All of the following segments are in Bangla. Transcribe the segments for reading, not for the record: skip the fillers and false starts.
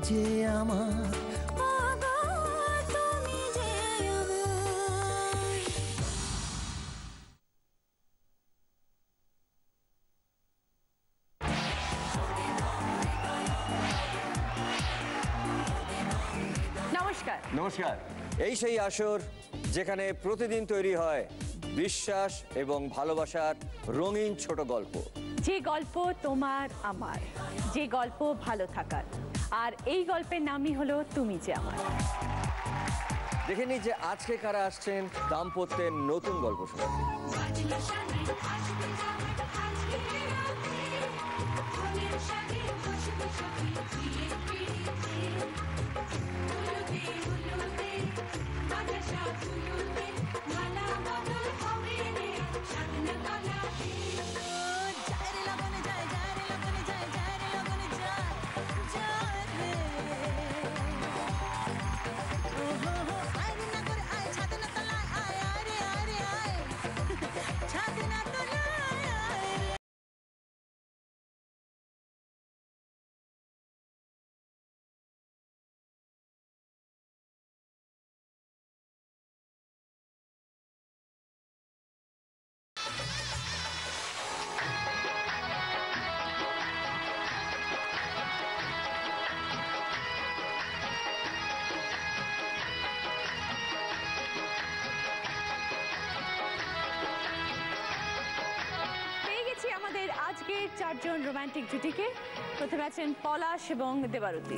যে আমার, তুমি যে নমস্কার। নমস্কার। এই সেই আসর যেখানে প্রতিদিন তৈরি হয় বিশ্বাস এবং ভালোবাসার রঙিন ছোট গল্প। যে গল্প তোমার আমার, যে গল্প ভালো থাকার, আর এই গল্পের নামই হলো তুমি যে আমার। দেখে নিই যে আজকে কারা আসছেন দাম্পত্যের নতুন গল্প শোনাতে। আমাদের আজকের চারজন রোমান্টিক জুটিকে। প্রথমে আছেন পলাশ এবং দেবারতী,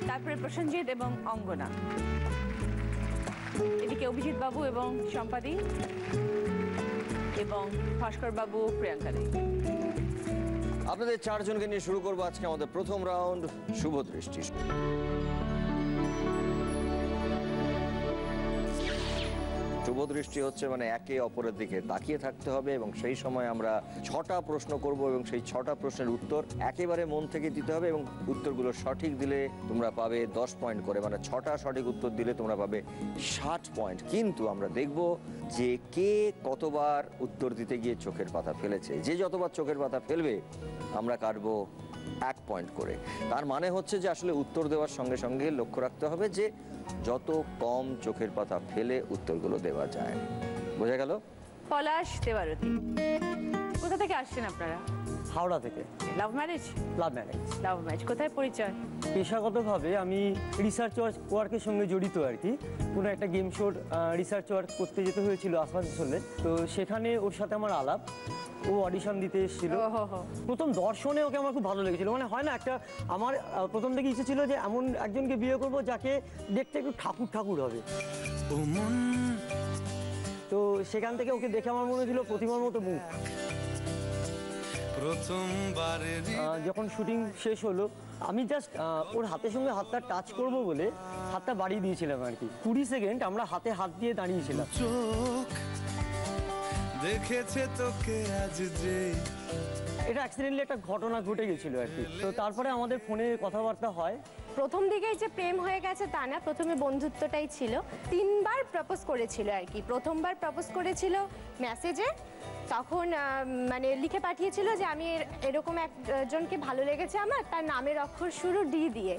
তারপরে প্রসেনজিৎ এবং অঙ্গনা, এদিকে অভিজিৎ বাবু এবং সম্পাদি, এবং ভাস্কর বাবু প্রিয়াঙ্কা দে। আপনাদের চারজনকে নিয়ে শুরু করবো আজকে আমাদের প্রথম রাউন্ড, শুভ দৃষ্টি। শুভ দৃষ্টি হচ্ছে মানে একে অপরের দিকে তাকিয়ে থাকতে হবে এবং সেই সময় আমরা 6টা প্রশ্ন করব এবং সেই 6টা প্রশ্নের উত্তর একেবারে মন থেকে দিতে হবে এবং উত্তরগুলো সঠিক দিলে তোমরা পাবে 10 পয়েন্ট করে, মানে 6টা সঠিক উত্তর দিলে তোমরা পাবে 60 পয়েন্ট। কিন্তু আমরা দেখব যে কে কতবার উত্তর দিতে গিয়ে চোখের পাতা ফেলেছে। যে যতবার চোখের পাতা ফেলবে আমরা কাটবো 1 পয়েন্ট করে। তার মানে হচ্ছে যে আসলে উত্তর দেওয়ার সঙ্গে সঙ্গে লক্ষ্য রাখতে হবে যে যত কম চোখের পাতা ফেলে উত্তরগুলো দেওয়া যায়। বোঝা গেল? পলাশ, দেবারতী, কোথা থেকে আসছেন আপনারা? হাওড়া থেকে। Love marriage? Love marriage. Love marriage. কোথায় পরিচয়? পেশাগতভাবে আমি রিসার্চ ওয়ার্কের সঙ্গে জড়িত আর কি। কোনো একটা গেম শোর রিসার্চ ওয়ার্ক করতে যেতে হয়েছিল আসানসোলে, তো সেখানে ওর সাথে আমার আলাপ। ও অডিশন দিতে এসেছিল। প্রথম দর্শনে ওকে আমার খুব ভালো লেগেছিল। মানে হয় না একটা, আমার প্রথম থেকে ইচ্ছে ছিল যে এমন একজনকে বিয়ে করব যাকে দেখতে একটু ঠাকুর ঠাকুর হবে। তো সেখান থেকে ওকে দেখে আমার মনে হয়েছিল প্রতিমার মতো মুখ। যখন শুটিং শেষ হলো আমি জাস্ট ওর হাতের সঙ্গে হাতটা টাচ করব বলে হাতটা বাড়িয়ে দিয়েছিলাম আর কি। 20 সেকেন্ড আমরা হাতে হাত দিয়ে দাঁড়িয়েছিলাম। দেখেছে তোকে আজ যে এটা অ্যাক্সিডেন্টলি একটা ঘটনা ঘটে গেছিল আর কি। তো তারপরে আমাদের ফোনে কথাবার্তা হয়। প্রথম দিকেই যে প্রেম হয়ে গেছে তা না, প্রথমে বন্ধুত্বটাই ছিল। 3বার প্রপোজ করেছিল আর কি। প্রথমবার প্রপোজ করেছিল মেসেজে, তখন মানে লিখে পাঠিয়েছিল যে আমি এরকম একজনকে ভালো লেগেছে আমার, তার নামের অক্ষর শুরু ডি দিয়ে।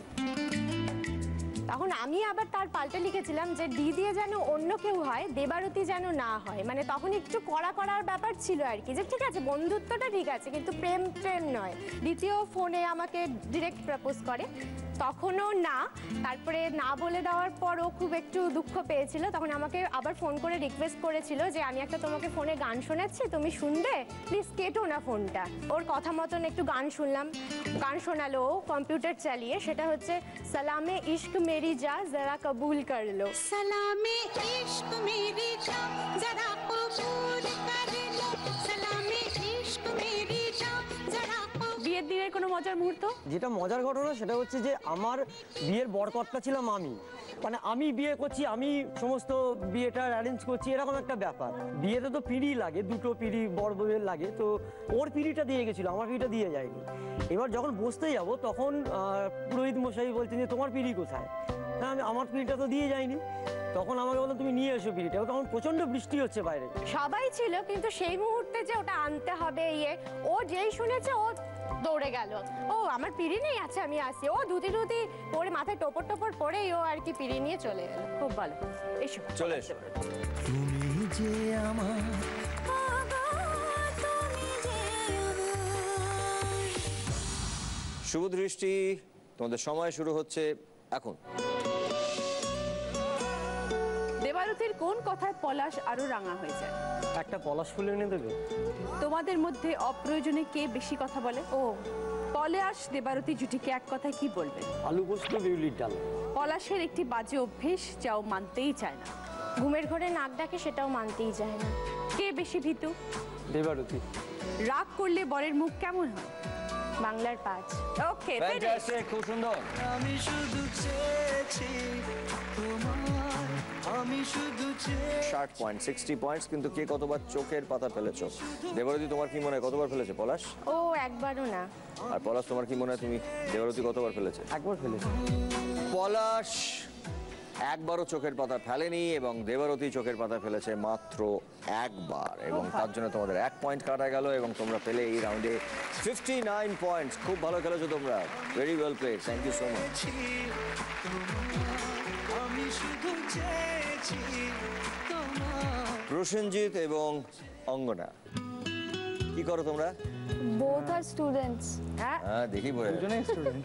তখন আমি আবার তার পাল্টে লিখেছিলাম যে ডি দিয়ে যেন অন্য কেউ হয়, দেবারতী যেন না হয়। মানে তখন একটু করার ব্যাপার ছিল আর কি, যে ঠিক আছে বন্ধুত্বটা ঠিক আছে কিন্তু প্রেম নয়। দ্বিতীয় ফোনে আমাকে ডিরেক্ট প্রপোজ করে, তখনও না। তারপরে না বলে দেওয়ার পরও খুব একটু দুঃখ পেয়েছিল। তখন আমাকে আবার ফোন করে রিকোয়েস্ট করেছিল যে আমি একটা তোমাকে ফোনে গান শোনাচ্ছি, তুমি শুনবে, প্লিজ কেটো না ফোনটা। ওর কথা মতন একটু গান শুনলাম, গান শোনালো কম্পিউটার চালিয়ে। সেটা হচ্ছে সালামে ইশক মেরি যা জরা কবুল কর লো। সালামে ইশক মেরি যা জরা কবুল কর লো, সালামে ইশক মেরি যা জরা। বিয়ের দিনের কোনো মজার মুহূর্ত? যেটা মজার ঘটনা সেটা হচ্ছে যে আমার বিয়ের বরকর্তা ছিলাম আমি। মানে আমি বিয়ে করছি, আমি সমস্ত বিয়েটা অ্যারেঞ্জ করছি, এরকম একটা ব্যাপার। বিয়েতে তো পিঁড়ি লাগে, 2টো পিঁড়ি বর বউয়ের লাগে। তো ওর পিঁড়িটা দিয়ে গেছিলো, আমার পিঁড়িটা দিয়ে যায়নি। এবার যখন বসতে যাব তখন পুরোহিত মশাই বলছেন যে তোমার পিঁড়ি কোথায়? হ্যাঁ, আমি আমার পিঁড়িটা তো দিয়ে যাইনি। তখন আমাকে বললো তুমি নিয়ে এসো পিঁড়িটা। তখন প্রচন্ড বৃষ্টি হচ্ছে বাইরে, সবাই ছিল, কিন্তু সেই মুহূর্তে যে ওটা আনতে হবে ও যেই শুনেছে ও দৌড়ে গেল, ও আমার পিড়ি নেই, আচ্ছা আমি আসি। ও ধুতি পরে মাথায় টোপর টোপর পরে ও আর কি পিড়ি নিয়ে চলে গেল। খুব ভালো, এসো চলে এসো। তুমি যে আমার শুভ দৃষ্টি, তোমাদের সময় শুরু হচ্ছে এখন। দেবারতির কোন কথায় পলাশ আরো রাঙা হয়ে যায়? একটা পলাশ ফুল এনে দেবে। তোমাদের মধ্যে অপ্রয়োজনে কে বেশি কথা বলে? ও পলাশ দেবারতী জুটিকে এক কথায় কি বলবে? আলু পোস্ত বিউলির ডাল। পলাশের একটি বাজে অভ্যেস যাও মানতেই চায় না। ঘুমের ঘরে নাক ডাকে, সেটাও মানতেই যায় না। কে বেশি ভীতু? দেবারতী। রাগ করলে বরের মুখ কেমন হয়? বাংলার 5। ওকে, Fantastic, খুব সুন্দর। আমি শুধু চেয়েছি তোমার, আমি শুধু চেয়েছি 60 পয়েন্ট, 60 পয়েন্টস। কিন্তু কে কতবার চোখের পাতা ফেলেছো? দেবরতী তোমার কি মনে হয় কতবার ফেলেছে পলাশ? ও একবারও না। আর পলাশ তোমার কি মনে হয় তুমি দেবরতী কতবার ফেলেছে? একবার ফেলেছি। পলাশ একবারও চোখের পাতা ফেলেনি এবং দেবরতী চোখের পাতা ফেলেছে মাত্র একবার, এবং তার জন্য তোমাদের 1 পয়েন্ট কাটা গেল এবং তোমরা পেলে এই রাউন্ডে 59 পয়েন্টস। খুব ভালো খেলেছো তোমরা, very well played, thank you so much. আমি শুধু চেয়েছি তোমার। প্রসেনজিৎ এবং অঙ্গনা, কি করো তোমরা? Both are students. হ্যাঁ দেখি বলে, দুজনেই স্টুডেন্ট।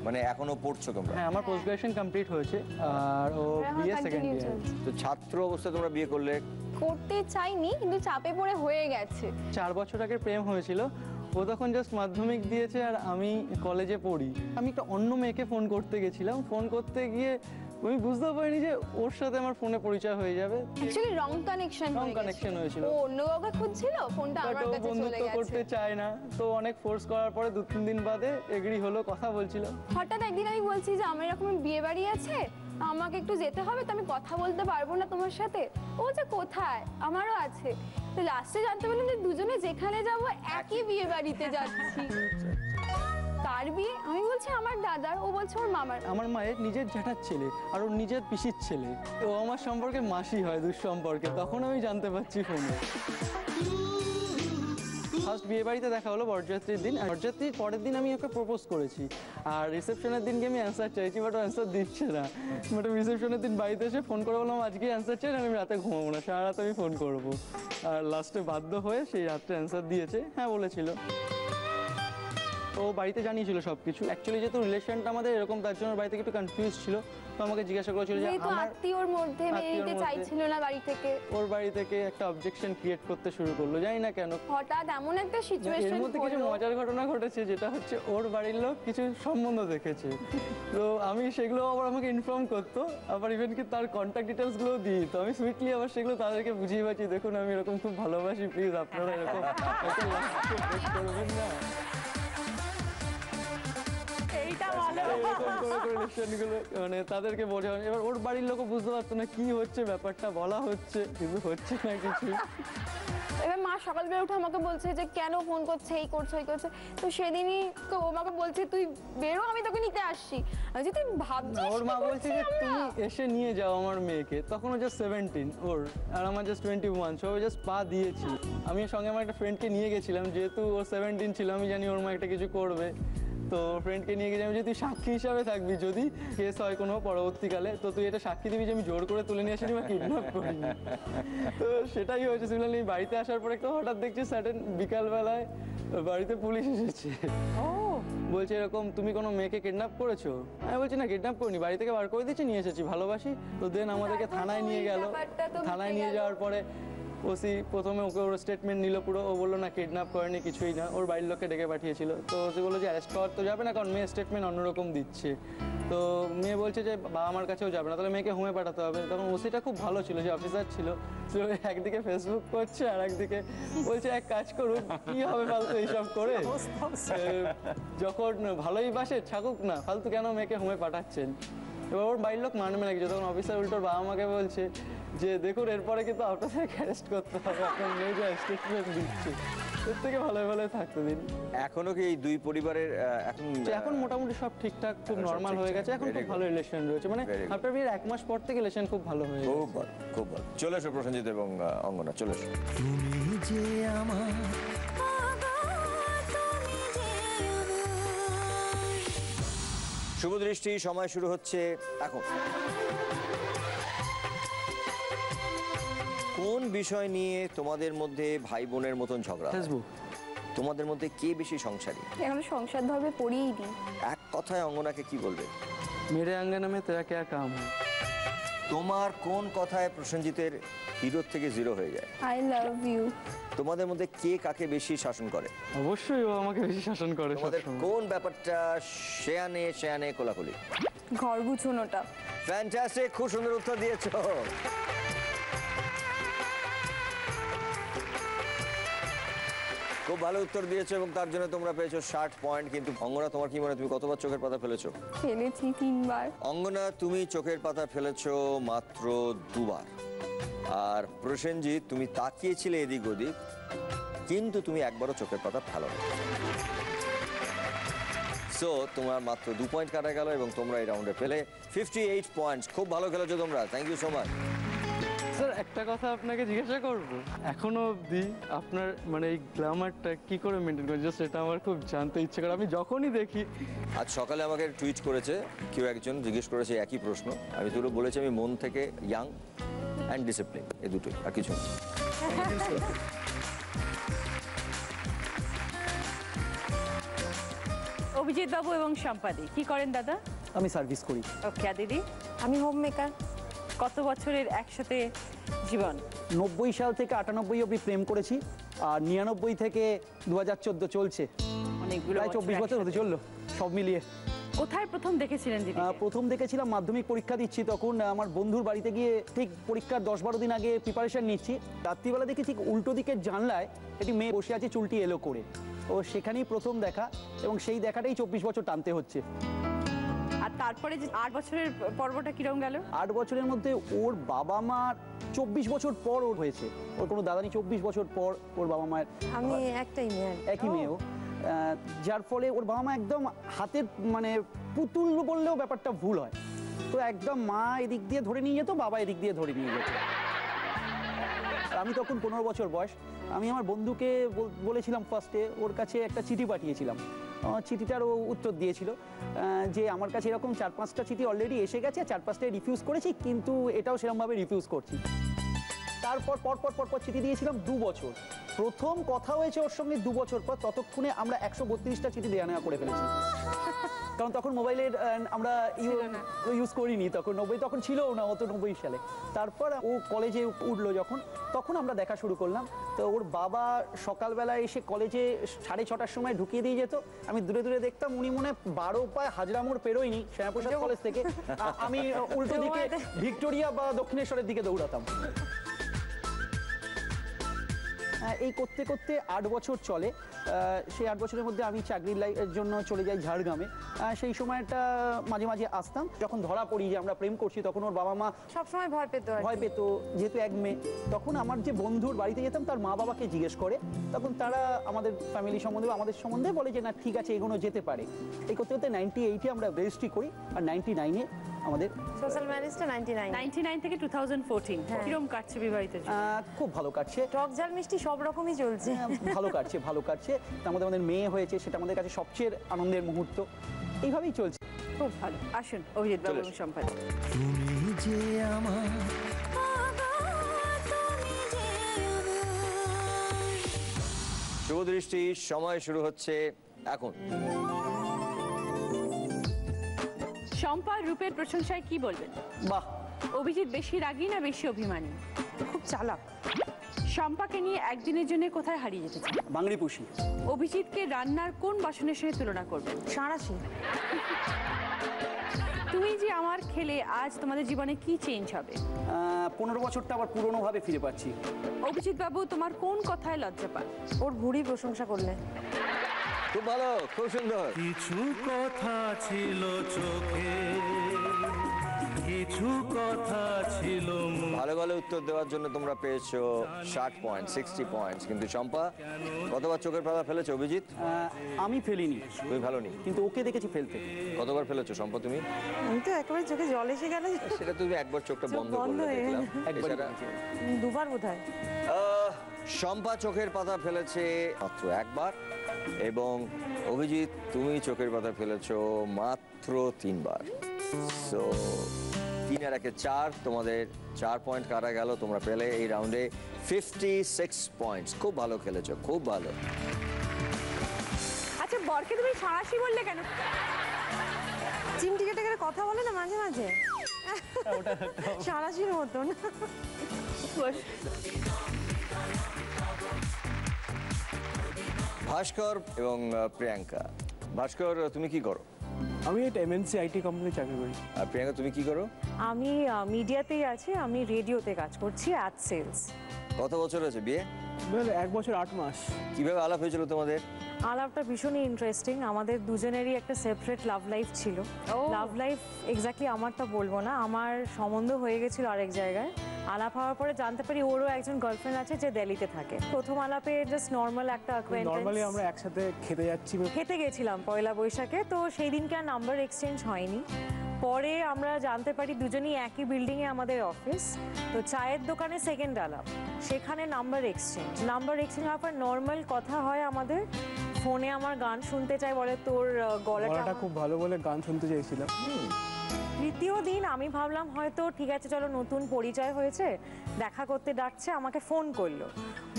মানে এখনো পড়ছো তোমরা? হ্যাঁ, আমার পোস্ট গ্রাজুয়েশন কমপ্লিট হয়েছে আর ও আমার বিএ সেকেন্ড continue ইয়ার। চলছে। তো ছাত্র অবস্থায় তোমরা বিয়ে করলে? করতে চাইনি কিন্তু চাপে পড়ে হয়ে গেছে। 4 বছর আগে প্রেম হয়েছিল। ও তখন জাস্ট মাধ্যমিক দিয়েছে আর আমি কলেজে পড়ি। আমি একটা অন্য মেয়েকে ফোন করতে গেছিলাম, ফোন করতে গিয়ে আমি বুঝতে পারিনি যে ওর সাথে আমার ফোনে পরিচয় হয়ে যাবে। অ্যাকচুয়ালি রং কানেকশন Wrong connection হয়েছিল। ও অন্য কাউকে খুঁজছিল, ফোনটা বাট আমার ও কাছে চলে বন্ধুত্ব গেছে। করতে চায় না, তো অনেক ফোর্স করার পরে 2-3 দিন বাদে এগ্রি হলো, কথা বলছিল। হঠাৎ একদিন আমি বলছি যে আমার এরকম বিয়ে বাড়ি আছে, আমাকে একটু যেতে হবে, তো আমি কথা বলতে পারবো না তোমার সাথে। ও যে কোথায়, আমারও আছে। তো লাস্টে জানতে পারলাম যে দুজনে যেখানে যাব একই বিয়ে বাড়িতে যাচ্ছি। কার বিয়ে? আমি বলছি আমার দাদার, ও বলছে ওর মামার। আমার মায়ের নিজের জ্যাঠার ছেলে আর ওর নিজের পিসির ছেলে, ও আমার সম্পর্কে মাসি হয়, দুঃসম্পর্কে। তখন আমি জানতে পারছি ফোনে। ফার্স্ট বিয়ে বাড়িতে দেখা হলো বরযাত্রীর দিন, আর বরযাত্রীর পরের দিন আমি ওকে প্রপোজ করেছি। আর রিসেপশনের দিনকে আমি অ্যান্সার চাইছি, বাট ও অ্যান্সার দিচ্ছে না। বাট রিসেপশনের দিন বাড়িতে এসে ফোন করে বললাম আজকে অ্যান্সার চাই, আমি রাতে ঘুমাবো না, সারা রাত আমি ফোন করবো। আর লাস্টে বাধ্য হয়ে সেই রাত্রে অ্যান্সার দিয়েছে, হ্যাঁ বলেছিল। ও বাড়িতে জানিয়েছিল সব কিছু। অ্যাকচুয়ালি যেহেতু রিলেশনটা আমাদের এরকম, তার জন্য বাড়ি থেকে একটু কনফিউজ ছিল। তো আমাকে জিজ্ঞাসা করেছিল যে যেহেতু আমার আত্মীয়র মধ্যে মেনে আত্মীয়র নিতে মধ্যে। চাইছিল না বাড়ি থেকে, ওর বাড়ি থেকে একটা অবজেকশন ক্রিয়েট করতে শুরু করলো, জানি না কেন। হঠাৎ এমন একটা এর সিচুয়েশন মধ্যে কিছু হলো। মজার ঘটনা ঘটেছে, যেটা হচ্ছে ওর বাড়ির লোক কিছু সম্বন্ধ দেখেছে। তো আমি সেগুলো আবার আমাকে ইনফর্ম করতো, আবার ইভেন কি তার কন্ট্যাক্ট ডিটেলসগুলো দিই। তো আমি সুইটলি আবার সেগুলো তাদেরকে বুঝিয়ে পাচ্ছি, দেখুন আমি এরকম খুব ভালোবাসি, প্লিজ আপনারা এরকম একটা last কে break করবেন না। এইটা ভালো। এরকম করে রিলেশনগুলো মানে তাদেরকে বোঝানো। এবার ওর বাড়ির লোকও বুঝতে পারতো না কি হচ্ছে, ব্যাপারটা বলা হচ্ছে কিন্তু হচ্ছে না কিছু। এবার মা সকালবেলা উঠে আমাকে বলছে যে কেন ফোন করছে, এই করছে ওই করছে। তো সেদিনই তো ও আমাকে বলছে তুই বেরো, আমি তোকে নিতে আসছি। আমি যে তুই ভাবছিস ওর মা কি বলছে করছি যে আমরা? তুমি এসে নিয়ে যাও আমার মেয়েকে। তখন ও জাস্ট 17 ওর, আর আমার জাস্ট 21। সো জাস্ট পা দিয়েছি। আমি সঙ্গে আমার একটা ফ্রেন্ডকে নিয়ে গেছিলাম, যেহেতু ও 17 ছিল, আমি জানি ওর মা একটা কিছু করবে। তো ফ্রেন্ডকে নিয়ে গেছিলাম যে তুই সাক্ষী হিসাবে থাকবি, যদি কেস হয় কোনো পরবর্তীকালে, তো তুই এটা সাক্ষী দিবি যে আমি জোর করে তুলে নিয়ে আসিনি বা কিডন্যাপ করিনি। তো সেটাই হয়েছে। সিমিলারলি বাড়িতে আসার পরে তো হঠাৎ দেখছি সাডেন বিকালবেলায় বাড়িতে পুলিশ এসেছে। বলছে এরকম তুমি কোনো মেয়েকে কিডন্যাপ করেছো? আমি বলছি না, কিডন্যাপ করিনি, বাড়ি থেকে বার করে দিয়েছি, নিয়ে এসেছি, ভালোবাসি। তো দেন আমাদেরকে থানায় নিয়ে গেল। ব্যাপারটা তো থানায় মিটে নিয়ে গেল। যাওয়ার পরে ওসি প্রথমে ওকে ওর স্টেটমেন্ট নিল পুরো। ও বললো না কিডন্যাপ করেনি, কিছুই না, ওর বাড়ির লোককে ডেকে পাঠিয়েছিল। তো ওসি বললো যে অ্যারেস্ট করার তো যাবে না, কারণ মেয়ে স্টেটমেন্ট অন্যরকম দিচ্ছে। তো মেয়ে বলছে যে বাবা মার কাছেও যাবে না, তাহলে মেয়েকে হোমে পাঠাতে হবে। তখন ওসিটা খুব ভালো ছিল, যে অফিসার ছিল, তো একদিকে ফেসবুক করছে আর একদিকে বলছে এক কাজ করুন, কি হবে ফালতু এইসব করে, যখন ভালোই বাসে থাকুক না, ফালতু কেন মেয়েকে হোমে পাঠাচ্ছেন। এবার ওর বাড়ির লোক মানবে নাকি, তখন অফিসার উল্টোর বাবা মাকে বলছে যে দেখুন এরপরে কিন্তু আপনাদেরকে অ্যারেস্ট করতে হবে, আপনার মেয়ে যা স্টেটমেন্ট দিচ্ছে, এর থেকে ভালো ভালো থাকতে দিন। এখনো কি এই দুই পরিবারের এখন মোটামুটি সব ঠিকঠাক, খুব এখন সব নর্মাল হয়ে গেছে, এখন ঠিকঠাক, খুব very ভালো রিলেশন রয়েছে। মানে Very good. আপনার বিয়ের 1 মাস পর থেকে রিলেশন খুব ভালো হয়ে গেছে। খুব ভালো, খুব ভালো। চলে এসো প্রসেনজিৎ এবং অঙ্গনা, চলে এসো। তুমি যে আমার শুভ দৃষ্টি, সময় শুরু হচ্ছে এখন। কোন বিষয় নিয়ে তোমাদের মধ্যে ভাই বোনের মতন ঝগড়া হয়? ফেসবুক। তোমাদের মধ্যে কে বেশি সংসারী? এখনো সংসার ধর্মে পড়িই নি। এক কথায় অঙ্গনাকে কি বলবে? মেরে আঙ্গনা মে তেরা क्या काम है? তোমার কোন কথায় প্রসেনজিতের হিরোর থেকে জিরো হয়ে যায়? I love you. তোমাদের মধ্যে কে কাকে বেশি শাসন করে? অবশ্যই ও আমাকে বেশি শাসন করে তোমাদের সবসময়। কোন ব্যাপারটা শেয়ানে শেয়ানে কোলাকুলি? ঘর গুছোনোটা। ফ্যান্টাস্টিক, খুব সুন্দর উত্তর দিয়েছো। খুব ভালো উত্তর দিয়েছো এবং তার জন্য তোমরা পেয়েছো 60 পয়েন্ট। কিন্তু অঙ্গনা, তোমার কি মনে হয় তুমি কতবার চোখের পাতা ফেলেছো? ফেলেছি 3 বার। অঙ্গনা, তুমি চোখের পাতা ফেলেছো মাত্র 2 বার। আর প্রসেনজিৎ, তুমি তাকিয়েছিলে এদিক ওদিক, কিন্তু তুমি একবারও চোখের পাতা ফেলো। সো তোমার মাত্র 2 পয়েন্ট কাটা গেল এবং তোমরা এই রাউন্ডে পেলে 58 পয়েন্টস। খুব ভালো খেলেছো তোমরা, thank you so much. Sir একটা কথা আপনাকে জিজ্ঞাসা করব, এখনো অবধি আপনার মানে এই গ্ল্যামারটা কি করে মেনটেন করেন, জাস্ট এটা আমার খুব জানতে ইচ্ছে করে। আমি যখনই দেখি, আজ সকালে আমাকে টুইট করেছে কেউ একজন, জিজ্ঞেস করেছে একই প্রশ্ন। আমি তুলে বলেছি আমি মন থেকে ইয়াং অ্যান্ড ডিসিপ্লিন, এই দুটোই, আর কিছু না। অভিজিৎ বাবু এবং সম্পাদি কি করেন দাদা? আমি সার্ভিস করি। ওকে, আর দিদি? আমি হোম মেকার। কত বছরের একসাথে জীবন? 90 সাল থেকে 98 অবধি প্রেম করেছি, আর 99 থেকে 2014 চলছে, অনেকগুলো প্রায় 24 বছর হতে চললো সব মিলিয়ে। কোথায় প্রথম দেখেছিলেন দিদি? প্রথম দেখেছিলাম মাধ্যমিক পরীক্ষা দিচ্ছি, তখন আমার বন্ধুর বাড়িতে গিয়ে ঠিক পরীক্ষার 10-12 দিন আগে প্রিপারেশন নিচ্ছি। রাত্রিবেলা দেখি ঠিক উল্টো দিকের জানলায় একটি মেয়ে বসে আছে চুলটি এলো করে। ও সেখানেই প্রথম দেখা, এবং সেই দেখাটাই 24 বছর টানতে হচ্ছে। আর তারপরে যে 8 বছরের পর্বটা কিরকম গেল? 8 বছরের মধ্যে ওর বাবা মার 24 বছর পর ওর হয়েছে। ওর কোনো দাদা নেই, 24 বছর পর ওর বাবা মায়ের আমি একটাই মেয়ে। একই মেয়েও, যার ফলে ওর বাবা মা একদম হাতের মানে পুতুল বললেও ব্যাপারটা ভুল হয়। তো একদম মা এদিক দিয়ে ধরে নিয়ে যেত, বাবা এদিক দিয়ে ধরে নিয়ে যেত। আর আমি তখন 15 বছর বয়স। আমি আমার বন্ধুকে বলেছিলাম ফার্স্টে, ওর কাছে একটা চিঠি পাঠিয়েছিলাম। চিঠিটার ও উত্তর দিয়েছিল যে আমার কাছে এরকম 4-5টা চিঠি অলরেডি এসে গেছে, 4-5টায় রিফিউজ করেছি, কিন্তু এটাও সেরকমভাবে রিফিউজ করছি। তারপর পরপর চিঠি দিয়েছিলাম 2 বছর। প্রথম কথা হয়েছে ওর সঙ্গে 2 বছর পর, ততক্ষণে আমরা 132টা চিঠি দেওয়া নেওয়া করে ফেলেছি। কারণ তখন মোবাইলের আমরা ইউজ করিনি, তখন 90 তখন ছিল না অত, 90 সালে। তারপর ও কলেজে উঠলো যখন, তখন আমরা দেখা শুরু করলাম। তো ওর বাবা সকালবেলা এসে কলেজে 6:30টার সময় ঢুকিয়ে দিয়ে যেত। আমি দূরে দূরে দেখতাম, উনি মনে 12 পায় হাজরা মোড় পেরোয়নি শ্যামাপ্রসাদ কলেজ থেকে, আমি উল্টো দিকে ভিক্টোরিয়া বা দক্ষিণেশ্বরের দিকে দৌড়াতাম। এই করতে করতে 8 বছর চলে। সেই 8 বছরের মধ্যে আমি চাকরির জন্য চলে যাই ঝাড়গ্রামে। সেই সময়টা মাঝে মাঝে আসতাম। যখন ধরা পড়ি যে আমরা প্রেম করছি, তখন ওর বাবা মা সবসময় ভয় পেত। যেহেতু এক মেয়ে। তখন আমার যে বন্ধুর বাড়িতে যেতাম, তার মা বাবাকে জিজ্ঞেস করে, তখন তারা আমাদের ফ্যামিলি সম্বন্ধে বা আমাদের সম্বন্ধে বলে যে না ঠিক আছে, এগোনো যেতে পারে। এই করতে করতে 98-এ আমরা রেজিস্ট্রি করি, আর 99-এ আমাদের সোশ্যাল ম্যারেজটা 99 থেকে 2014 কিরকম কাটছে বিবাহিত জীবন? খুব ভালো কাটছে। টক ঝাল মিষ্টি সব রকমই চলছে। ভালো কাটছে। তার মধ্যে আমাদের মেয়ে হয়েছে, সেটা আমাদের কাছে সবচেয়ে আনন্দের মুহূর্ত। এইভাবেই চলছে। খুব ভালো। আসুন অভিজিৎ বাবু এবং সম্পাদি। তুমি যে আমার শুভ দৃষ্টি, সময় শুরু হচ্ছে এখন। শম্পার রূপের প্রশংসায় কি বলবেন? বাহ। অভিজিৎ বেশি রাগী না বেশি অভিমানী? খুব চালাক। শম্পাকে নিয়ে একদিনের জন্য কোথায় হারিয়ে যেতে চান? বাংলাপুষি। অভিজিৎকে রান্নার কোন বাসনের সঙ্গে তুলনা করবেন? সাঁড়াশি। তুমি যে আমার খেলে আজ তোমাদের জীবনে কি চেঞ্জ হবে? 15 বছরটা আবার পুরনো ভাবে ফিরে পাচ্ছি। অভিজিৎ বাবু তোমার কোন কথায় লজ্জা পান? ওর ভুড়ি প্রশংসা করলে। খুব ভালো, খুব সুন্দর। কিছু কথা ছিল চোখে, কিছু কথা ছিল ভালো ভালো উত্তর দেওয়ার জন্য তোমরা পেয়েছো 60 পয়েন্ট, 60 পয়েন্টস। কিন্তু শম্পা, কতবার চোখের পাতা ফেলেছো অভিজিৎ? আমি ফেলিনি, তুমি ভালো নি, কিন্তু ওকে দেখেছি ফেলতে। কতবার ফেলেছো শম্পা তুমি? আমি তো একেবারে চোখে জল এসে গেল। সেটা তুমি একবার চোখটা বন্ধ বন্ধ করলে হয়ে দেখলাম। একবার এছাড়া দুবার বোধহয়। শম্পা চোখের পাতা ফেলেছে মাত্র একবার, এবং অভিজিৎ তুমি চোখের পাতা ফেলেছো মাত্র 3 বার। সো 3 আর 1 4, তোমাদের 4 পয়েন্ট কাটা গেল। তোমরা পেলে এই রাউন্ডে 56 পয়েন্টস। খুব ভালো খেলেছো, খুব ভালো। আচ্ছা বরকে তুমি সাঁড়াশি বললে কেন? চিমটি কেটে কেটে কথা বলে না মাঝে মাঝে, সারাশির মতন। ভাস্কর এবং প্রিয়াঙ্কা। ভাস্কর তুমি কি করো? আমি একটা এমএনসি আইটি কোম্পানি চাকরি করি। আর প্রিয়াঙ্কা তুমি কি করো? আমি মিডিয়াতেই আছি, আমি রেডিওতে কাজ করছি, অ্যাড সেলস। কত বছর হয়েছে বিয়ে? 1 বছর 8 মাস। কিভাবে আলাপ হয়েছিল তোমাদের? আলাপটা ভীষণই ইন্টারেস্টিং। আমাদের দুজনেরই একটা সেপারেট লাভ লাইফ ছিল। লাভ লাইফ এক্স্যাক্টলি আমারটা বলবো না, আমার সম্বন্ধ হয়ে গেছিল আরেক জায়গায়। আলাপ হওয়ার পরে জানতে পারি ওরও একজন গার্লফ্রেন্ড আছে যে দিল্লিতে থাকে। প্রথম আলাপে জাস্ট নর্মাল একটা নরমালি আমরা একসাথে খেতে যাচ্ছি, খেতে গেছিলাম পয়লা বৈশাখে, তো সেই দিনকে আর নাম্বার এক্সচেঞ্জ হয়নি। পরে আমরা জানতে পারি দুজনই একই বিল্ডিংয়ে আমাদের অফিস, তো চায়ের দোকানে সেকেন্ড আলাপ, সেখানে নাম্বার এক্সচেঞ্জ হওয়ার পর নর্মাল কথা হয় আমাদের। ফোনে আমার গান শুনতে চাই, বলে তোর গলাটা খুব ভালো বলে গান শুনতে চাইছিলাম। তৃতীয় দিন আমি ভাবলাম হয়তো ঠিক আছে চলো নতুন পরিচয় হয়েছে, দেখা করতে ডাকছে, আমাকে ফোন করলো,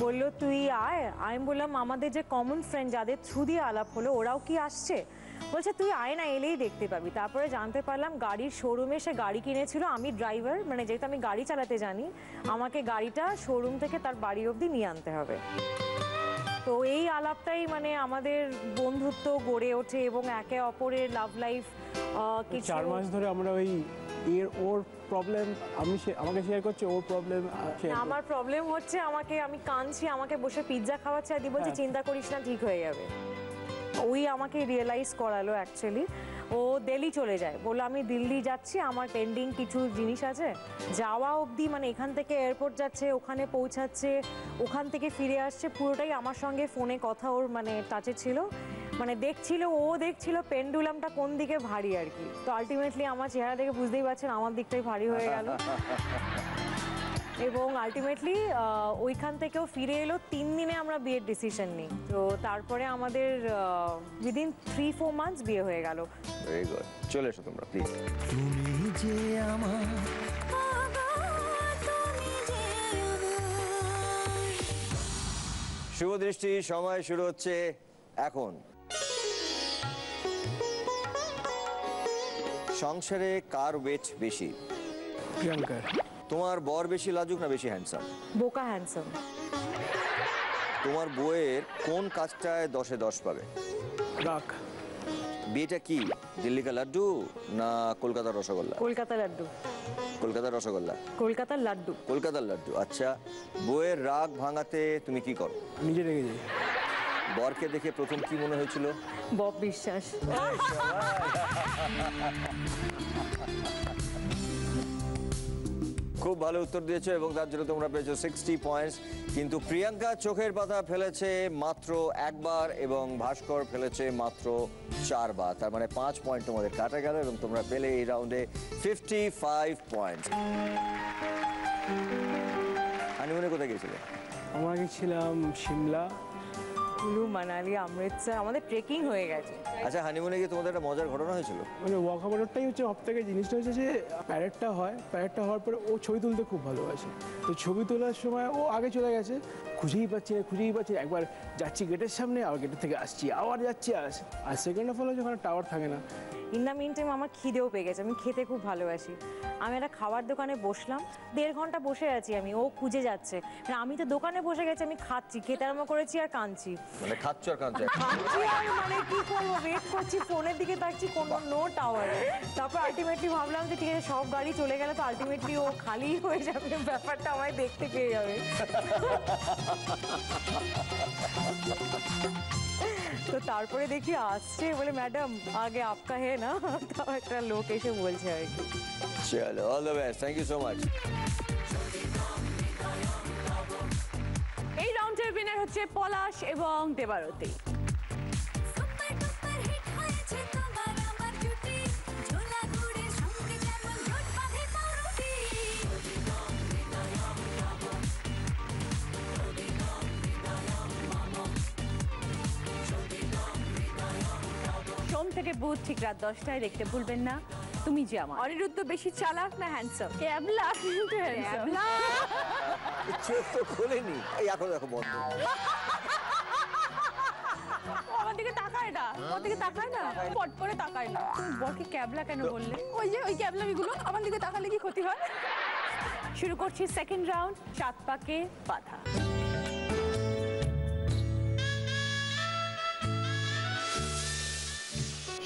বললো তুই আয়। আমি বললাম আমাদের যে কমন ফ্রেন্ড যাদের থ্রু দিয়ে আলাপ হলো ওরাও কি আসছে? বলছে তুই আয় না, এলেই দেখতে পাবি। তারপরে জানতে পারলাম গাড়ির শোরুমে সে গাড়ি কিনেছিল, আমি ড্রাইভার, মানে যেহেতু আমি গাড়ি চালাতে জানি আমাকে গাড়িটা শোরুম থেকে তার বাড়ি অবধি নিয়ে আনতে হবে। তো এই আলাপটাই মানে আমাদের বন্ধুত্ব গড়ে ওঠে এবং একে অপরের লাভ লাইফ। 4 মাস ধরে আমরা ওর প্রবলেম আমাকে শেয়ার করছে, ওর প্রবলেম আমার প্রবলেম হচ্ছে, আমি কাঁদছি, আমাকে বসে পিৎজা খাওয়াচ্ছে, আর দি বলছে চিন্তা করিস না ঠিক হয়ে যাবে। ওই আমাকে রিয়েলাইজ করালো অ্যাকচুয়ালি। ও দিল্লি চলে যায়, বললো আমি দিল্লি যাচ্ছি, আমার পেন্ডিং কিছু জিনিস আছে। যাওয়া অবধি মানে এখান থেকে এয়ারপোর্ট যাচ্ছে, ওখানে পৌঁছাচ্ছে, ওখান থেকে ফিরে আসছে, পুরোটাই আমার সঙ্গে ফোনে কথা ওর মানে টাচে ছিল। মানে ও দেখছিল পেন্ডুলামটা কোন দিকে ভারী আর কি। তো আলটিমেটলি আমার চেহারা দেখে বুঝতেই পারছেন আমার দিকটাই ভারী হয়ে গেল। এবং আলটিমেটলি ওইখান থেকেও ফিরে এলো। 3 দিনে আমরা বিয়ের ডিসিশন নিই। তো তারপরে আমাদের উইদিন 3-4 মান্থস বিয়ে হয়ে গেল। Very good. চলে এসো তোমরা প্লিজ। তুমি যে আমার শুভ দৃষ্টি, সময় শুরু হচ্ছে এখন। সংসারে কার ওয়েট বেশি? প্রিয়াঙ্কা। তোমার বর বেশি লাজুক না বেশি হ্যান্ডসাম? বোকা হ্যান্ডসাম। তোমার বউয়ের কোন কাজটায় 10-এ 10 পাবে? রাখ। বিয়েটা কি দিল্লি কা লাড্ডু না কলকাতার রসগোল্লা? কলকাতা লাড্ডু। কলকাতার রসগোল্লা? কলকাতার লাড্ডু। কলকাতার লাড্ডু। আচ্ছা, বউয়ের রাগ ভাঙাতে তুমি কি করো? নিজে রেগে যাই। বরকে দেখে প্রথম কি মনে হয়েছিল? বব বিশ্বাস। খুব ভালো উত্তর দিয়েছো এবং তার জন্য তোমরা পেয়েছো 60 পয়েন্টস। কিন্তু প্রিয়াঙ্কা চোখের পাতা ফেলেছে মাত্র 1 বার এবং ভাস্কর ফেলেছে মাত্র 4 বার। তার মানে 5 পয়েন্ট তোমাদের কাটা গেল এবং তোমরা পেলে এই রাউন্ডে 55 পয়েন্ট। হানিমুনে কোথায় গিয়েছিলে? আমরা গেছিলাম সিমলা, কুলু, মানালি, অমৃতসর, আমাদের ট্রেকিং হয়ে গেছে। আচ্ছা, হানিমুনে গিয়ে তোমাদের একটা মজার ঘটনা হয়েছিল? মানে ওয়াকাবোর্ডটাই হচ্ছে সব থেকে জিনিসটা হচ্ছে যে প্যারেডটা হওয়ার পরে ও ছবি তুলতে খুব ভালোবাসে। তো ছবি তোলার সময় ও আগে চলে গেছে, খুঁজেই পাচ্ছি না। একবার যাচ্ছি গেটের সামনে, আবার গেটের থেকে আসছি, আবার যাচ্ছি আর সেকেন্ড অফ অল হচ্ছে ওখানে টাওয়ার থাকে না। ইন দ্য মিন টাইম আমার খিদেও পেয়ে গেছে, আমি খেতে খুব ভালোবাসি। আমি একটা খাবার দোকানে বসলাম, 1.5 ঘন্টা বসে আছি আমি, ও খুঁজে যাচ্ছে। মানে আমি তো দোকানে বসে গেছি, আমি খাচ্ছি, খেতে আরম্ভ করেছি আর কাঁদছি। মানে খাচ্ছ আর কাঁদছ? খাচ্ছি আর মানে কি করবো, ওয়েট করছি, ফোনের দিকে তাকছি, কোনো নো টাওয়ার। তারপর আলটিমেটলি ভাবলাম যে ঠিক আছে সব গাড়ি চলে গেলে তো আলটিমেটলি ও খালি হয়ে যাবে, ব্যাপারটা আমায় দেখতে পেয়ে যাবে। তো তারপরে দেখি আসছে, বলে ম্যাডাম আগে আপকা হে না, তাও একটা লোক এসে বলছে আর কি। চলো, all the best, thank you so much. এই রাউন্ডের উইনার হচ্ছে পলাশ এবং দেবারতী। থেকে বুধ ঠিক রাত 10টায় দেখতে ভুলবেন না তুমি যে আমার। অনিরুদ্ধ বেশি চালাক না হ্যান্ডসাম? ক্যাবলা কিন্তু handsome। চোখ তো খোলেনি, এই এখন দেখো বন্ধ। আমার দিকে তাকায় না, আমার দিকে তাকায় না, পট করে তাকায় না। তুমি বরকে ক্যাবলা কেন বললে? ওই যে ওই ক্যাবলামিগুলো আমার দিকে তাকালে কি ক্ষতি হয়? শুরু করছি সেকেন্ড রাউন্ড, 7 পাকে বাধা।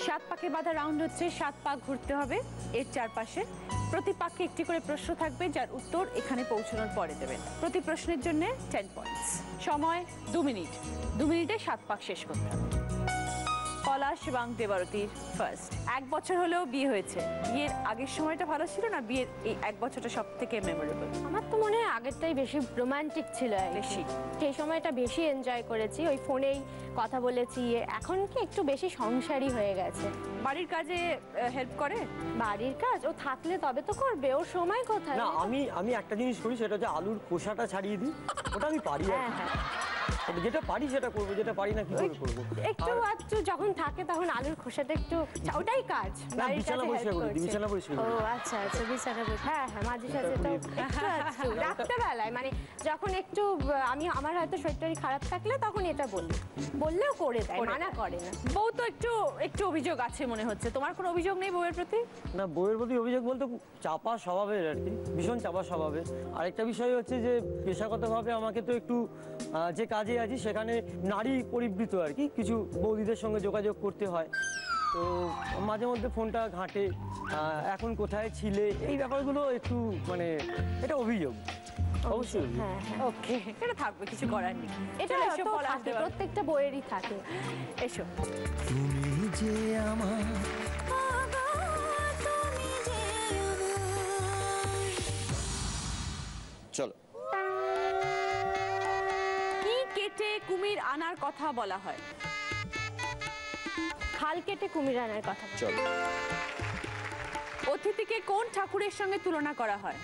7 পাকে বাধা রাউন্ড হচ্ছে 7 পাক ঘুরতে হবে এর চারপাশে। প্রতি পাকে একটি করে প্রশ্ন থাকবে যার উত্তর এখানে পৌঁছানোর পরে দেবেন। প্রতি প্রশ্নের জন্য 10 পয়েন্টস। সময় 2 মিনিট। 2 মিনিটে 7 পাক শেষ করতে হবে। পলাশ এবং দেবারতীর ফার্স্ট। 1 বছর হলেও বিয়ে হয়েছে, বিয়ের আগের সময়টা ভালো ছিল না বিয়ের এই 1 বছরটা সব থেকে মেমোরেবল? আমার তো মনে হয় আগেরটাই বেশি রোমান্টিক ছিল আর কি। বেশি সেই সময়টা বেশি এনজয় করেছি, ওই ফোনেই কথা বলেছি। এখন কি একটু বেশি সংসারী হয়ে গেছে। বাড়ির কাজে হেল্প করে? বাড়ির কাজ ও থাকলে তবে তো করবে, ওর সময় কোথায়? না আমি একটা জিনিস করি, সেটা হচ্ছে আলুর খোসাটা ছাড়িয়ে দিই, ওটা আমি পারি। যেটা পারি সেটা করবো, যেটা পারি না কি করে করবো। একটু আধটু যখন থাকে তখন আলুর খোসাটা একটু, ওটাই কাজ। না, বিছানা পরিষ্কার করি, বিছানা পরিষ্কার করি। ও আচ্ছা আচ্ছা, বিছানা পরিষ্কার। হ্যাঁ হ্যাঁ, মাঝে সাঝে তো একটু আধটু রাত্রেবেলায়, মানে যখন একটু আমার হয়তো শরীরটা খারাপ থাকলে তখন এটা বললেও করে দেয়, মানা করে না। বউ তো একটু অভিযোগ আছে মনে হচ্ছে, তোমার কোনো অভিযোগ নেই বউয়ের প্রতি? না, বউয়ের প্রতি অভিযোগ বলতে চাপা স্বভাবের আর কি, ভীষণ চাপা স্বভাবের। আরেকটা বিষয় হচ্ছে যে পেশাগতভাবে আমাকে তো একটু যে কাজে আছি সেখানে নারী পরিবৃত আর কি, কিছু বৌদিদের সঙ্গে যোগাযোগ করতে হয়, তো মাঝে মধ্যে ফোনটা ঘাঁটে, এখন কোথায় ছিলে, এই ব্যাপারগুলো একটু মানে এটা অভিযোগ অবশ্যই। হ্যাঁ হ্যাঁ, ওকে, এটা থাকবে, কিছু করার নেই। এটা এসো, তো পলাশ থাকে, দেওয়ার। প্রত্যেকটা বইয়েরই থাকে। এসো। তুমি যে আমার চলো। কি কেটে কুমির আনার কথা বলা হয়? খাল কেটে কুমির আনার কথা। চলো। অতিথিকে কোন ঠাকুরের সঙ্গে তুলনা করা হয়?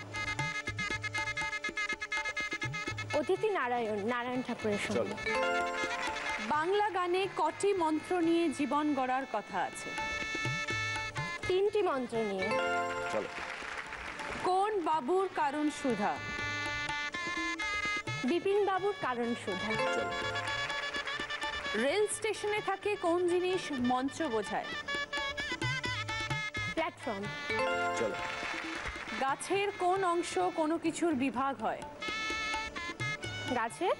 অতিথি নারায়ণ ঠাকুরের চলো। সঙ্গে। বাংলা গানে কটি মন্ত্র নিয়ে জীবন গড়ার কথা আছে? 3টি মন্ত্র নিয়ে। চলো। কোন বাবুর কারণ সুধা? বিপিন বাবুর কারণ সুধা। চলো। রেল স্টেশনে থাকে কোন জিনিস মঞ্চ বোঝায়? প্ল্যাটফর্ম। চলো। গাছের কোন অংশ কোনো কিছুর বিভাগ হয়? গাছের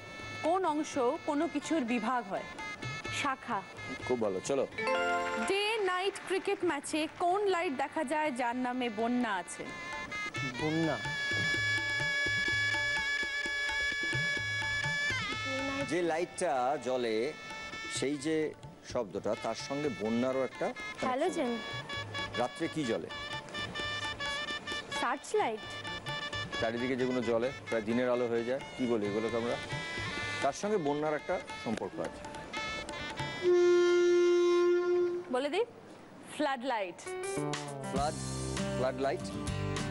কোন অংশ কোনো কিছুর বিভাগ হয়? শাখা। খুব ভালো, চলো। ডে নাইট ক্রিকেট ম্যাচে কোন লাইট দেখা যায় যার নামে বন্যা আছে? বন্যা। যে লাইটটা জ্বলে সেই যে শব্দটা, তার সঙ্গে বন্যারও একটা হ্যালোজেন। রাত্রে কি জ্বলে? Search light. চারিদিকে যেগুলো জ্বলে প্রায় দিনের আলো হয়ে যায়, কি বলি এগুলোকে আমরা? তার সঙ্গে বন্যার একটা সম্পর্ক আছে। বলে দিই, ফ্লাড লাইট। Flood light.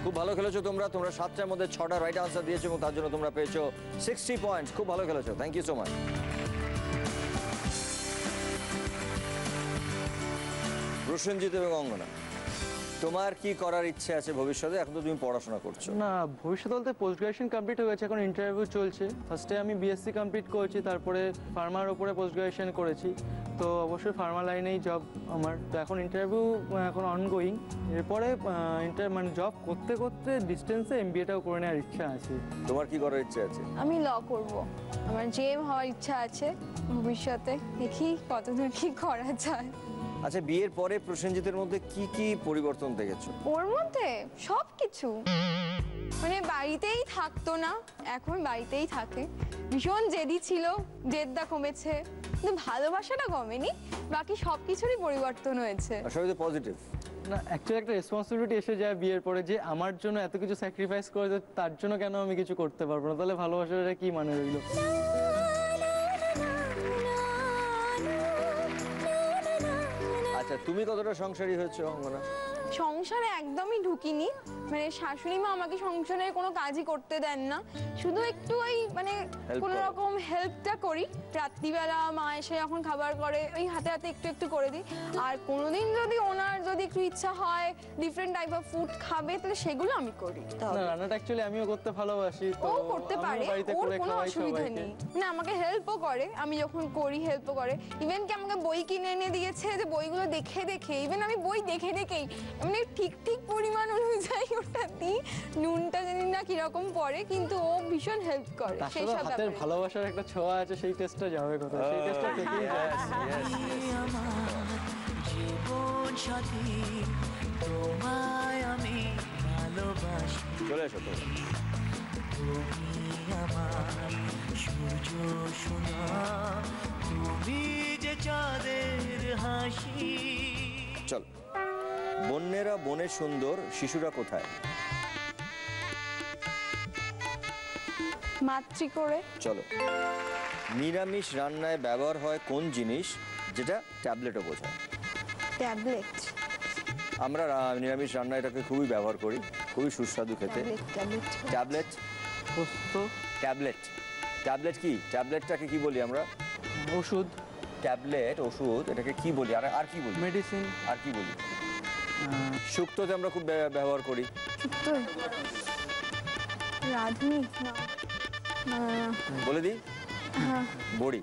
খুব ভালো খেলেছো তোমরা 7টার মধ্যে 6টা রাইট আনসার দিয়েছো এবং তার জন্য তোমরা পেয়েছো 60 পয়েন্টস। খুব ভালো খেলেছো, thank you so much. Prosenjit এবং অঙ্গনা, তোমার কি করার ইচ্ছে আছে ভবিষ্যতে? এখন তো তুমি পড়াশোনা করছো। না, ভবিষ্যৎ বলতে পোস্ট গ্রাজুয়েশন কমপ্লিট হয়ে গেছে, এখন ইন্টারভিউ চলছে। ফার্স্টে আমি বিএসসি কমপ্লিট করেছি, তারপরে ফার্মার ওপরে পোস্ট গ্রাজুয়েশন করেছি, তো অবশ্যই ফার্মা লাইনেই জব আমার। তো এখন ইন্টারভিউ এখন অনগোয়িং, এরপরে মানে জব করতে করতে ডিস্টেন্সে এমবিএটাও করে নেওয়ার ইচ্ছা আছে। তোমার কি করার ইচ্ছে আছে? আমি ল করব, আমার জেএম হওয়ার ইচ্ছা আছে ভবিষ্যতে, দেখি কতদূর কি করা যায়। আচ্ছা, বিয়ের পরে প্রসেনজিতের মধ্যে কি কি পরিবর্তন দেখেছো? ওর মধ্যে সব কিছু, মানে বাড়িতেই থাকতো না, এখন বাড়িতেই থাকে। ভীষণ জেদি ছিল, জেদটা কমেছে, কিন্তু ভালোবাসাটা কমেনি। বাকি সব কিছুরই পরিবর্তন হয়েছে। সবই তো পজিটিভ। না, অ্যাকচুয়ালি একটা রেসপন্সিবিলিটি এসে যায় বিয়ের পরে, যে আমার জন্য এত কিছু স্যাক্রিফাইস করে, তার জন্য কেন আমি কিছু করতে পারবো না? তাহলে ভালোবাসাটা কি মানে রইলো? আচ্ছা তুমি কতটা সংসারী হয়েছো অঙ্গনা? সংসারে একদমই ঢুকিনি, মানে শাশুড়ি মা আমাকে সংসারের কোনো কাজই করতে দেন না, শুধু একটু ওই মানে Help কোনো করো। রকম হেল্পটা করি রাত্রিবেলা, মা এসে যখন খাবার করে ওই হাতে হাতে একটু একটু করে দিই। আর কোনোদিন যদি ওনার যদি একটু ইচ্ছা হয় ডিফারেন্ট টাইপ অফ ফুড খাবে তাহলে সেগুলো আমি করি। না রান্নাটা অ্যাকচুয়ালি আমিও করতে ভালোবাসি, তো ও করতে আমিও পারে, বাড়িতে ওর করে কোনো খাওয়াই অসুবিধা সবাইকে। নেই, না আমাকে হেল্পও করে, আমি যখন করি হেল্পও করে। ইভেন কি আমাকে বই কিনে এনে দিয়েছে, যে বইগুলো দেখে দেখে, ইভেন আমি বই দেখে দেখেই মানে ঠিক ঠিক পরিমাণ অনুযায়ী ওটা দিই, নুনটা জানি না কিরকম পড়ে, কিন্তু ও ভীষণ হেল্প করে তার সেই সাথে সব হাতের ব্যাপারে। ভালোবাসার একটা ছোঁয়া আছে, সেই টেস্টটা যাবে কোথায়, সেই টেস্টটা থেকেই যায়। জীবন সাথী তোমায় আমি ভালোবাসি, চলে এসো তো। তুমি আমার সূর্য সোনা, তুমি যে চাঁদের হাসি। চল, বন্যেরা বনে সুন্দর, শিশুরা কোথায়? মাতৃ করে। চলো, নিরামিষ রান্নায় ব্যবহার হয় কোন জিনিস যেটা ট্যাবলেটও বোঝায়? ট্যাবলেট। আমরা নিরামিষ রান্না এটাকে খুবই ব্যবহার করি, খুবই সুস্বাদু খেতে। ট্যাবলেট, পোস্ত, ট্যাবলেট, ট্যাবলেট কি? ট্যাবলেটটাকে কি বলি আমরা? ওষুধ, ট্যাবলেট ওষুধ, এটাকে কি বলি? আর কি বলি? মেডিসিন, আর কি বলি? শুক্তোতে আমরা খুব ব্যবহার করি। রাঁধুনি না, বলে দিই, বড়ি।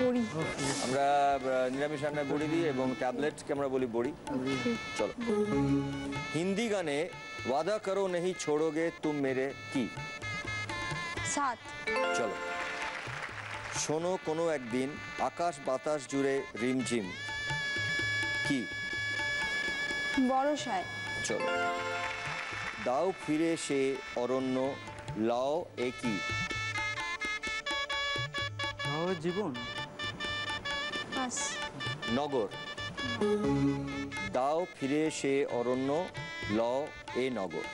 বড়ি। আমরা নিরামিষ রান্নায় বড়ি দিই, এবং ট্যাবলেটকে আমরা বলি বড়ি। চলো, হিন্দি গানে ওয়াদা করো নেহি ছোড়োগে তুম মেরে কি? সাত। চলো, শোনো কোনো একদিন আকাশ বাতাস জুড়ে রিমঝিম কি? বড়সায়। চলো, দাও ফিরে সে অরণ্য, লাও এ কি? জীবন, পাস। নগর, দাও ফিরে সে অরণ্য, লও এ নগর।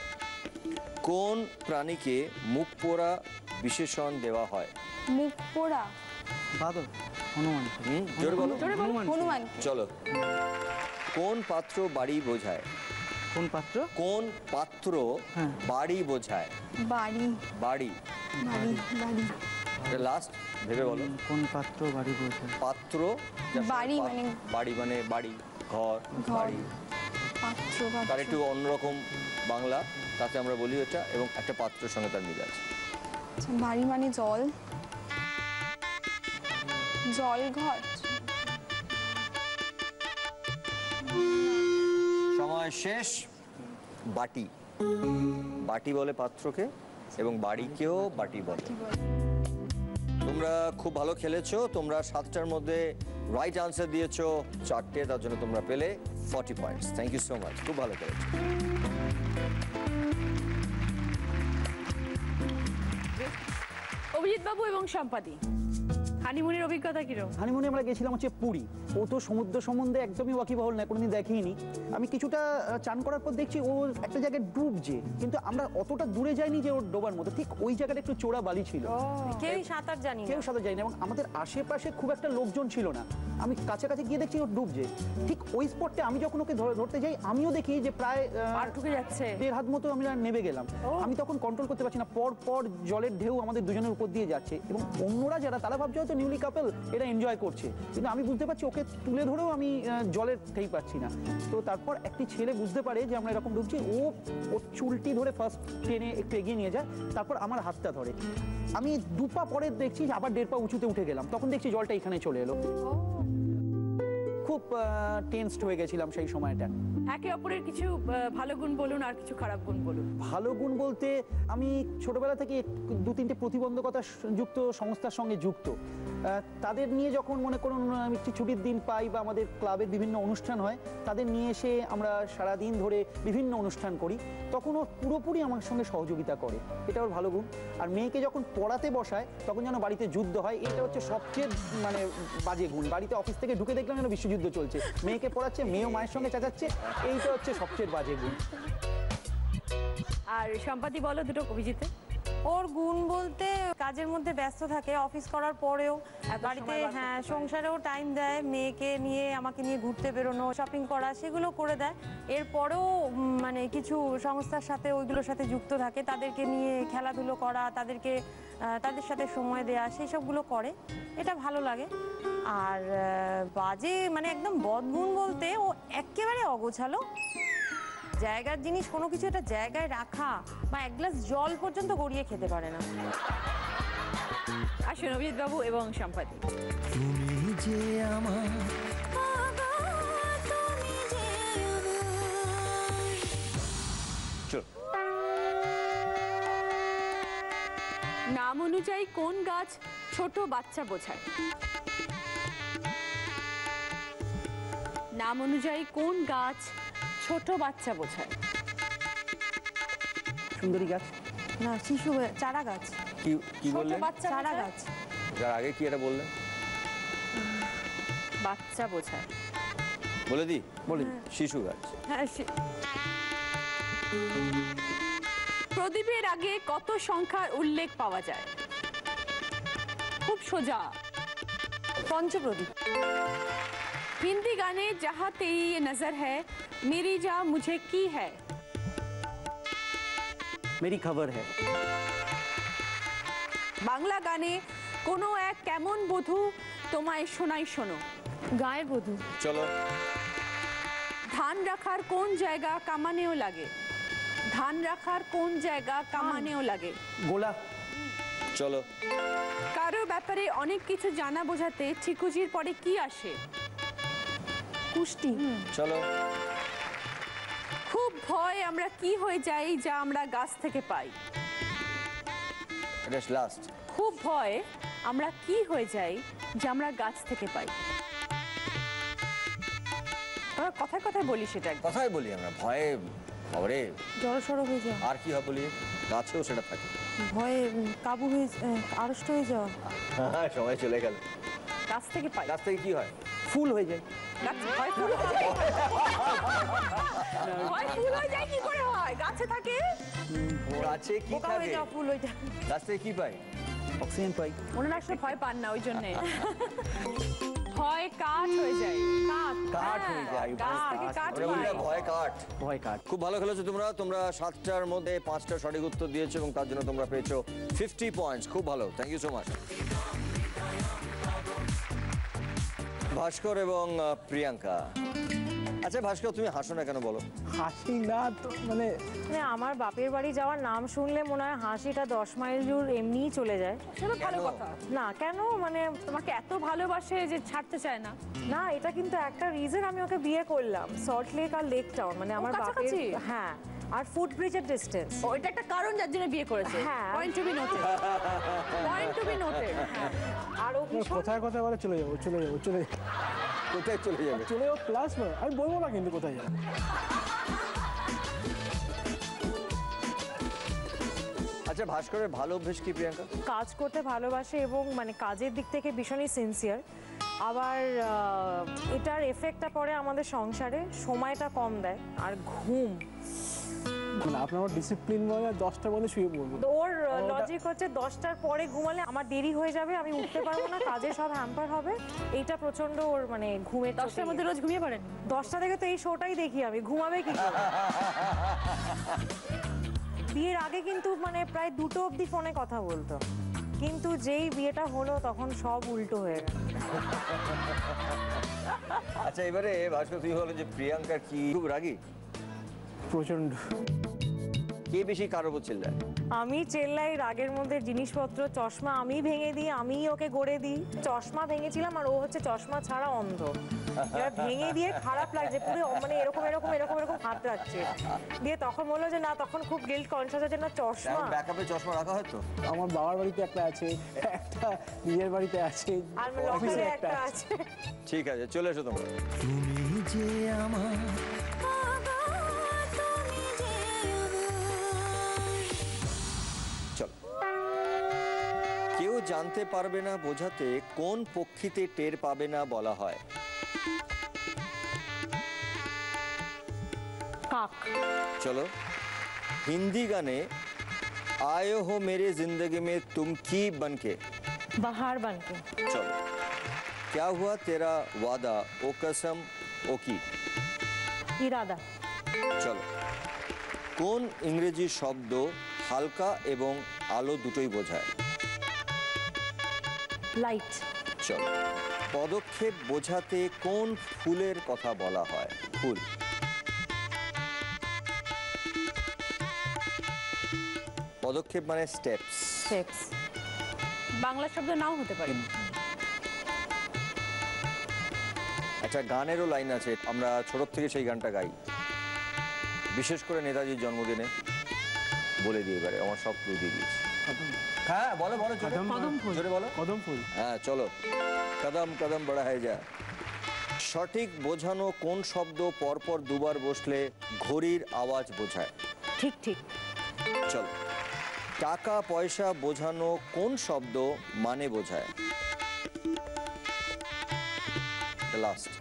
কোন প্রাণীকে মুখ পোড়া বিশেষণ দেওয়া হয়? মুখ পোড়া। বাদর, হনুমান। জোরে বলো। হনুমান। চলো, কোন পাত্র বাড়ি বোঝায়? কোন পাত্র? কোন পাত্র বাড়ি বোঝায়? বাড়ি। বাড়ি, বাড়ি। বাড়ি। লাস্ট ভেবে বলো। কোন পাত্র বাড়ি বোঝায়? পাত্র, বাড়ি মানে বাড়ি মানে বাড়ি, ঘর, বাড়ি। পাত্র। তার একটু অন্যরকম বাংলা, তাতে আমরা বলি এটা, এবং একটা পাত্রের সঙ্গে তার মিল আছে। বাড়ি মানে জল, জল ঘর। সময় শেষ। বাটি, বাটি বলে পাত্রকে, এবং বাড়িকেও বাটি বলে। তোমরা খুব ভালো খেলেছো, তোমরা 7টার মধ্যে রাইট আনসার দিয়েছো 4টে, তার জন্য তোমরা পেলে 40 points. Thank you so much, খুব ভালো খেলেছো। অভিজিৎ বাবু এবং সম্পাদি, হানিমুনের অভিজ্ঞতা কিরকম? হানিমুনে আমরা গেছিলাম হচ্ছে পুরী। ও তো সমুদ্র সম্বন্ধে একদমই ওয়াকিবহল না, কোনোদিন দেখিনি। আমি কিছুটা চান করার পর দেখছি ও একটা জায়গায় ডুবছে, কিন্তু আমরা অতটা দূরে যাইনি যে ওর ডোবার মতো। ঠিক ওই জায়গাটা একটু চোরা বালি ছিল, কেউই সাঁতার জানি না। কেউ সাঁতার যায়নি, এবং আমাদের আশেপাশে খুব একটা লোকজন ছিল না। আমি কাছাকাছি গিয়ে দেখছি ও ডুবছে। ঠিক ওই স্পটে আমি যখন ওকে ধরতে যাই, আমিও দেখি যে প্রায় আর ঢুকে যাচ্ছে। 1.5 হাত মতো আমরা নেমে গেলাম। আমি তখন কন্ট্রোল করতে পারছি না, পর পর জলের ঢেউ আমাদের দুজনের উপর দিয়ে যাচ্ছে, এবং অন্যরা যারা তারা ভাবছে হয়তো নিউলি কাপল, এরা এনজয় করছে, কিন্তু আমি বুঝতে পারছি ওকে তুলে ধরেও আমি জলের ঠেই পাচ্ছি না। তো তারপর একটি ছেলে বুঝতে পারে যে আমরা এরকম ডুবছি, ও ওর চুলটি ধরে ফার্স্ট টেনে একটু এগিয়ে নিয়ে যায়, তারপর আমার হাতটা ধরে। আমি 2 পা পরে দেখছি আবার 1.5 পা উঁচুতে উঠে গেলাম, তখন দেখছি জলটা এখানে চলে এলো। খুব টেন্সড হয়ে গেছিলাম সেই সময়টা। একে অপরের কিছু ভালো গুণ বলুন, আর কিছু খারাপ গুণ বলুন। ভালো গুণ বলতে, আমি ছোটবেলা থেকে 2-3টে প্রতিবন্ধকতা যুক্ত সংস্থার সঙ্গে যুক্ত। তাদের নিয়ে যখন মনে করুন আমি একটি ছুটির দিন পাই, বা আমাদের ক্লাবের বিভিন্ন অনুষ্ঠান হয়, তাদের নিয়ে এসে আমরা সারাদিন ধরে বিভিন্ন অনুষ্ঠান করি, তখন ও পুরোপুরি আমার সঙ্গে সহযোগিতা করে, এটা ওর ভালো গুণ। আর মেয়েকে যখন পড়াতে বসায়, তখন যেন বাড়িতে যুদ্ধ হয়, এটা হচ্ছে সবচেয়ে মানে বাজে গুণ। বাড়িতে অফিস থেকে ঢুকে দেখলাম যেন বিশ্বযুদ্ধ চলছে, মেয়েকে পড়াচ্ছে, মেয়েও মায়ের সঙ্গে চেঁচাচ্ছে, এইটা হচ্ছে সবচেয়ে বাজে গুণ। আর সম্পাদি বলো দুটো অভিজিতে। ওর গুণ বলতে কাজের মধ্যে ব্যস্ত থাকে, অফিস করার পরেও বাড়িতে হ্যাঁ সংসারেও টাইম দেয়, মেয়েকে নিয়ে আমাকে নিয়ে ঘুরতে বেরোনো, শপিং করা সেগুলো করে দেয়। এরপরেও মানে কিছু সংস্থার সাথে ওইগুলোর সাথে যুক্ত থাকে, তাদেরকে নিয়ে খেলাধুলো করা, তাদের সাথে সময় দেওয়া, সেই সবগুলো করে, এটা ভালো লাগে। আর বাজে মানে একদম বদগুণ বলতে ও একেবারে অগোছালো, জায়গার জিনিস কোনো কিছু একটা জায়গায় রাখা বা এক গ্লাস জল পর্যন্ত গড়িয়ে খেতে পারে না। আসুন অভিজিৎ বাবু এবং সম্পাদি। তুমি যে আমার চল। নাম অনুযায়ী কোন গাছ ছোট বাচ্চা বোঝায়? নাম অনুযায়ী কোন গাছ ছোট বাচ্চা বোঝায়? সুন্দরী গাছ। না, শিশু চারা গাছ। কি বললেন? বাচ্চা চারা গাছ। যার আগে কি এটা বললেন? বাচ্চা বোঝায়। বলে দি, বলে দি, শিশু গাছ। হ্যাঁ, প্রদীপের আগে কত সংখ্যার উল্লেখ পাওয়া যায়? খুব সোজা। পঞ্চপ্রদীপ। हिंदी गाने जहाँ तेरी ये नजर है मेरी जा मुझे की है। मेरी खबर है। বাংলা গানে কোনো এক কেমন বধূ তোমায় শোনাই শোনো। গায়ের বধূ। চলো। ধান রাখার কোন জায়গা কামানেও লাগে? ধান রাখার কোন জায়গা কামানেও লাগে? গোলা। চলো। কারো ব্যাপারে অনেক কিছু জানা বোঝাতে ঠিকুজির পরে কি আসে? কুষ্টি। চলো। খুব ভয় আমরা কি হয়ে যাই যা আমরা গাছ থেকে পাই? এটা লাস্ট। খুব ভয় আমরা কি হয়ে যাই যা আমরা গাছ থেকে পাই? আমরা কথায় কথায় বলি সেটা। কথাই বলি আমরা, ভয়ে বাবারে জড়সড় হয়ে যাওয়া। আর কি হয় বলি, গাছেও সেটা থাকে। ভয়ে কাবু হয়ে আড়ষ্ট হয়ে যাওয়া। সবাই চলে গেল। গাছ থেকে পাই। গাছ থেকে কি হয়? ফুল হয়ে যায়। গাছ হয় ফুল হয়ে যায়। হয় ফুল হয়ে যায় কি করে হয়? গাছে থাকে। গাছে কি পোকা হয়ে থাকে? যাওয়া, ফুল হয়ে যাওয়া। গাছ থেকে কি পাই? অক্সিজেন পাই। ওনারা আসলে ভয় পান না ওই জন্যে। ভয় কাঠ হয়ে যায়। কাঠ হয়ে যায়। গাছ থেকে কাঠ আমরা বলি না, পাই। ভয় কাঠ। ভয় কাঠ। খুব ভালো খেলেছো তোমরা। তোমরা 7টার মধ্যে 5টা সঠিক উত্তর দিয়েছো এবং তার জন্য তোমরা পেয়েছো 50 পয়েন্টস। খুব ভালো, থ্যাংক ইউ সো মাচ। ভাস্কর এবং প্রিয়াঙ্কা। আচ্ছা ভাস্কর, তুমি হাসো না কেন বলো? হাসি না তো মানে মানে আমার বাপের বাড়ি যাওয়ার নাম শুনলে মনে হয় হাসিটা 10 মাইল দূর এমনিই চলে যায়। সেটা ভালো কেন? কথা। না কেন মানে তোমাকে এত ভালোবাসে যে ছাড়তে চায় না। না, এটা কিন্তু একটা রিজন, আমি ওকে বিয়ে করলাম সল্ট লেক আর লেক টাউন, মানে আমার বাপের কাছাকাছি? হ্যাঁ, আর ফুট ব্রিজের ডিস্টেন্স। ও, এটা একটা কারণ যার জন্য বিয়ে করেছে। হ্যাঁ। Point to be noted. Point to be noted. আর ও ভীষণ কোথায় কোথায় বলে চলে যাবো চলে যাবো চলে যাবো কোথায় চলে যাবে? চলে যাবো প্লাস আমি বলবো না কিন্তু কোথায় যাবো। আচ্ছা ভাস্করের ভালো অভ্যেস কি প্রিয়াঙ্কা? কাজ করতে ভালোবাসে এবং মানে কাজের দিক থেকে ভীষণই সিনসিয়ার। আবার এটার এফেক্টটা পড়ে আমাদের সংসারে, সময়টা কম দেয়। আর ঘুম, মানে আপনার ডিসিপ্লিন মানে 10টার মধ্যে শুয়ে পড়বো। তো ওর লজিক হচ্ছে 10টার পরে ঘুমালে আমার দেরি হয়ে যাবে, আমি উঠতে পারবো না, কাজে সব হ্যাম্পার হবে। এইটা প্রচন্ড ওর মানে ঘুমের 10টার মধ্যে রোজ ঘুমিয়ে পড়েন? 10টা থেকে তো এই শোটাই দেখি আমি, ঘুমাবে কি করে? বিয়ের আগে কিন্তু মানে প্রায় 2টো অবধি ফোনে কথা বলতো, কিন্তু যেই বিয়েটা হলো তখন সব উল্টো হয়ে গেল। আচ্ছা এবারে ভাস্কর তুমি বলো যে প্রিয়াঙ্কা কি খুব রাগী? প্রচন্ড। কে বেশি কার উপর চিল্লায়? আমি চেল্লাই রাগের মধ্যে জিনিসপত্র, চশমা আমি ভেঙে দিই, আমি ওকে গড়ে দিই। চশমা ভেঙেছিলাম আর ও হচ্ছে চশমা ছাড়া অন্ধ। এবার ভেঙে দিয়ে খারাপ লাগছে পুরো, মানে এরকম এরকম এরকম এরকম হাত রাখছে। দিয়ে তখন বললো যে না, তখন খুব গিল্ট কনসাস আছে, না চশমা। ব্যাকআপে চশমা রাখা হয়তো? আমার বাবার বাড়িতে একটা আছে, একটা নিজের বাড়িতে আছে, আর অফিসে লকারে একটা একটা আছে। আছে। ঠিক আছে, চলে এসো তোমরা। তুমি যে আমার চলো। কেউ জানতে পারবে না বোঝাতে কোন পক্ষীতে টের পাবে না বলা হয়? কাক। চলো। হিন্দি গানে आए हो मेरी जिंदगी में तुम की बनके। বাহার বানকে। चलो क्या हुआ तेरा वादा ओ कसम ओ की। ইরাদা। চলো কোন ইংরেজি শব্দ হালকা এবং আলো দুটোই বোঝায়। লাইট। চলো পদক্ষেপ বোঝাতে কোন ফুলের কথা বলা হয়। ফুল। পদক্ষেপ মানে স্টেপস। স্টেপস। বাংলা শব্দ নাও হতে পারে। একটা গানেরও লাইন আছে, আমরা ছোট থেকে সেই গানটা গাই, বিশেষ করে নেতাজির জন্মদিনে। বলে দিয়ে এবারে আমার সব ক্লু দিয়ে দিয়েছি। হ্যাঁ বলো বলো জোরে জোরে বলো। কদম ফুল। হ্যাঁ চলো কদম কদম বড়া হয়ে যা। সঠিক বোঝানো কোন শব্দ পরপর দুবার বসলে ঘড়ির আওয়াজ বোঝায়। ঠিক ঠিক। চলো টাকা পয়সা বোঝানো কোন শব্দ মানে বোঝায়। লাস্ট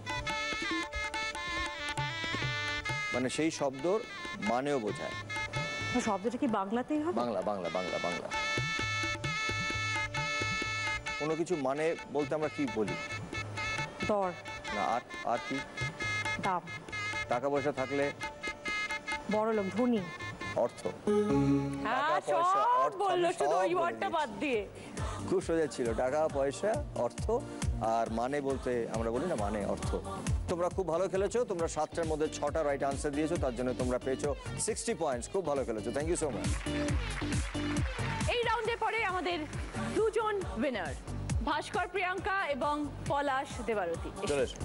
মানে সেই শব্দর মানেও বোঝায়। শব্দটা কি বাংলাতেই হবে? বাংলা বাংলা বাংলা বাংলা। কোনো কিছু মানে বলতে আমরা কি বলি? দর। না আর আর কি? দাম। টাকা পয়সা থাকলে বড় লোক, ধনী। অর্থ। হ্যাঁ সব বললো শুধু ওই ওয়ার্ডটা বাদ দিয়ে। খুব সোজা ছিল, টাকা পয়সা অর্থ। আর মানে বলতে আমরা বলি না মানে অর্থ। তোমরা খুব ভালো খেলেছো, তোমরা 7টার মধ্যে 6টা রাইট আনসার দিয়েছো, তার জন্য তোমরা পেয়েছো 60 পয়েন্টস। খুব ভালো খেলেছো, থ্যাংক ইউ সো মাচ। এই রাউন্ডে পরে আমাদের দুজন উইনার, ভাস্কর প্রিয়াঙ্কা এবং পলাশ দেবারতী। চলে এসো।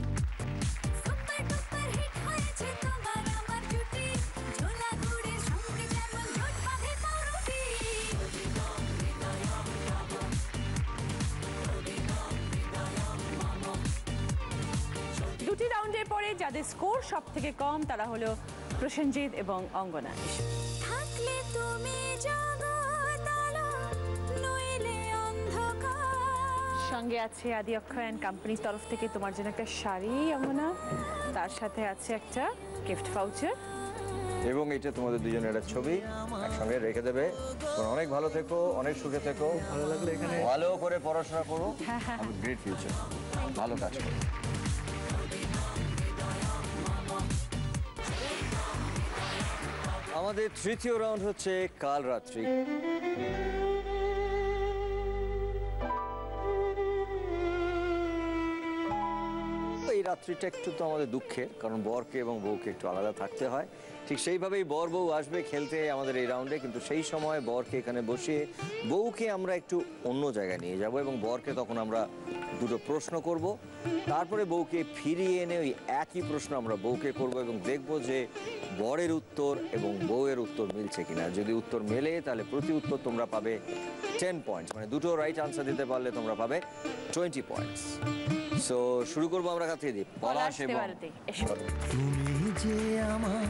দুটি রাউন্ডের পরে যাদের স্কোর সব থেকে কম তারা হলো প্রসেনজিৎ এবং অঙ্গনা। সঙ্গে আছে আদি অক্ষয় অ্যান্ড কোম্পানির তরফ থেকে তোমার জন্য একটা শাড়ি অঙ্গনা, তার সাথে আছে একটা গিফট ভাউচার এবং এটা তোমাদের দুজনের একটা ছবি একসঙ্গে রেখে দেবে। তোমরা অনেক ভালো থেকো, অনেক সুখে থেকো, ভালো লাগলো এখানে। ভালো করে পড়াশোনা করো, গ্রেট ফিউচার, ভালো কাজ করো। আমাদের তৃতীয় রাউন্ড হচ্ছে কাল রাত্রি। এই রাত্রিটা একটু তো আমাদের দুঃখের, কারণ বরকে এবং বউকে একটু আলাদা থাকতে হয়। ঠিক সেইভাবেই বর বউ আসবে খেলতে আমাদের এই রাউন্ডে, কিন্তু সেই সময় বরকে এখানে বসিয়ে বউকে আমরা একটু অন্য জায়গায় নিয়ে যাব এবং বরকে তখন আমরা দুটো প্রশ্ন করব। তারপরে বউকে ফিরিয়ে এনে ওই একই প্রশ্ন আমরা বউকে করব এবং দেখব যে বরের উত্তর এবং বউয়ের উত্তর মিলছে কিনা। যদি উত্তর মেলে তাহলে প্রতি উত্তর তোমরা পাবে 10 পয়েন্টস, মানে দুটো রাইট আনসার দিতে পারলে তোমরা পাবে 20 পয়েন্টস। সো শুরু করবো আমরা কাছে দিয়ে পলাশ এবং তুমি যে আমার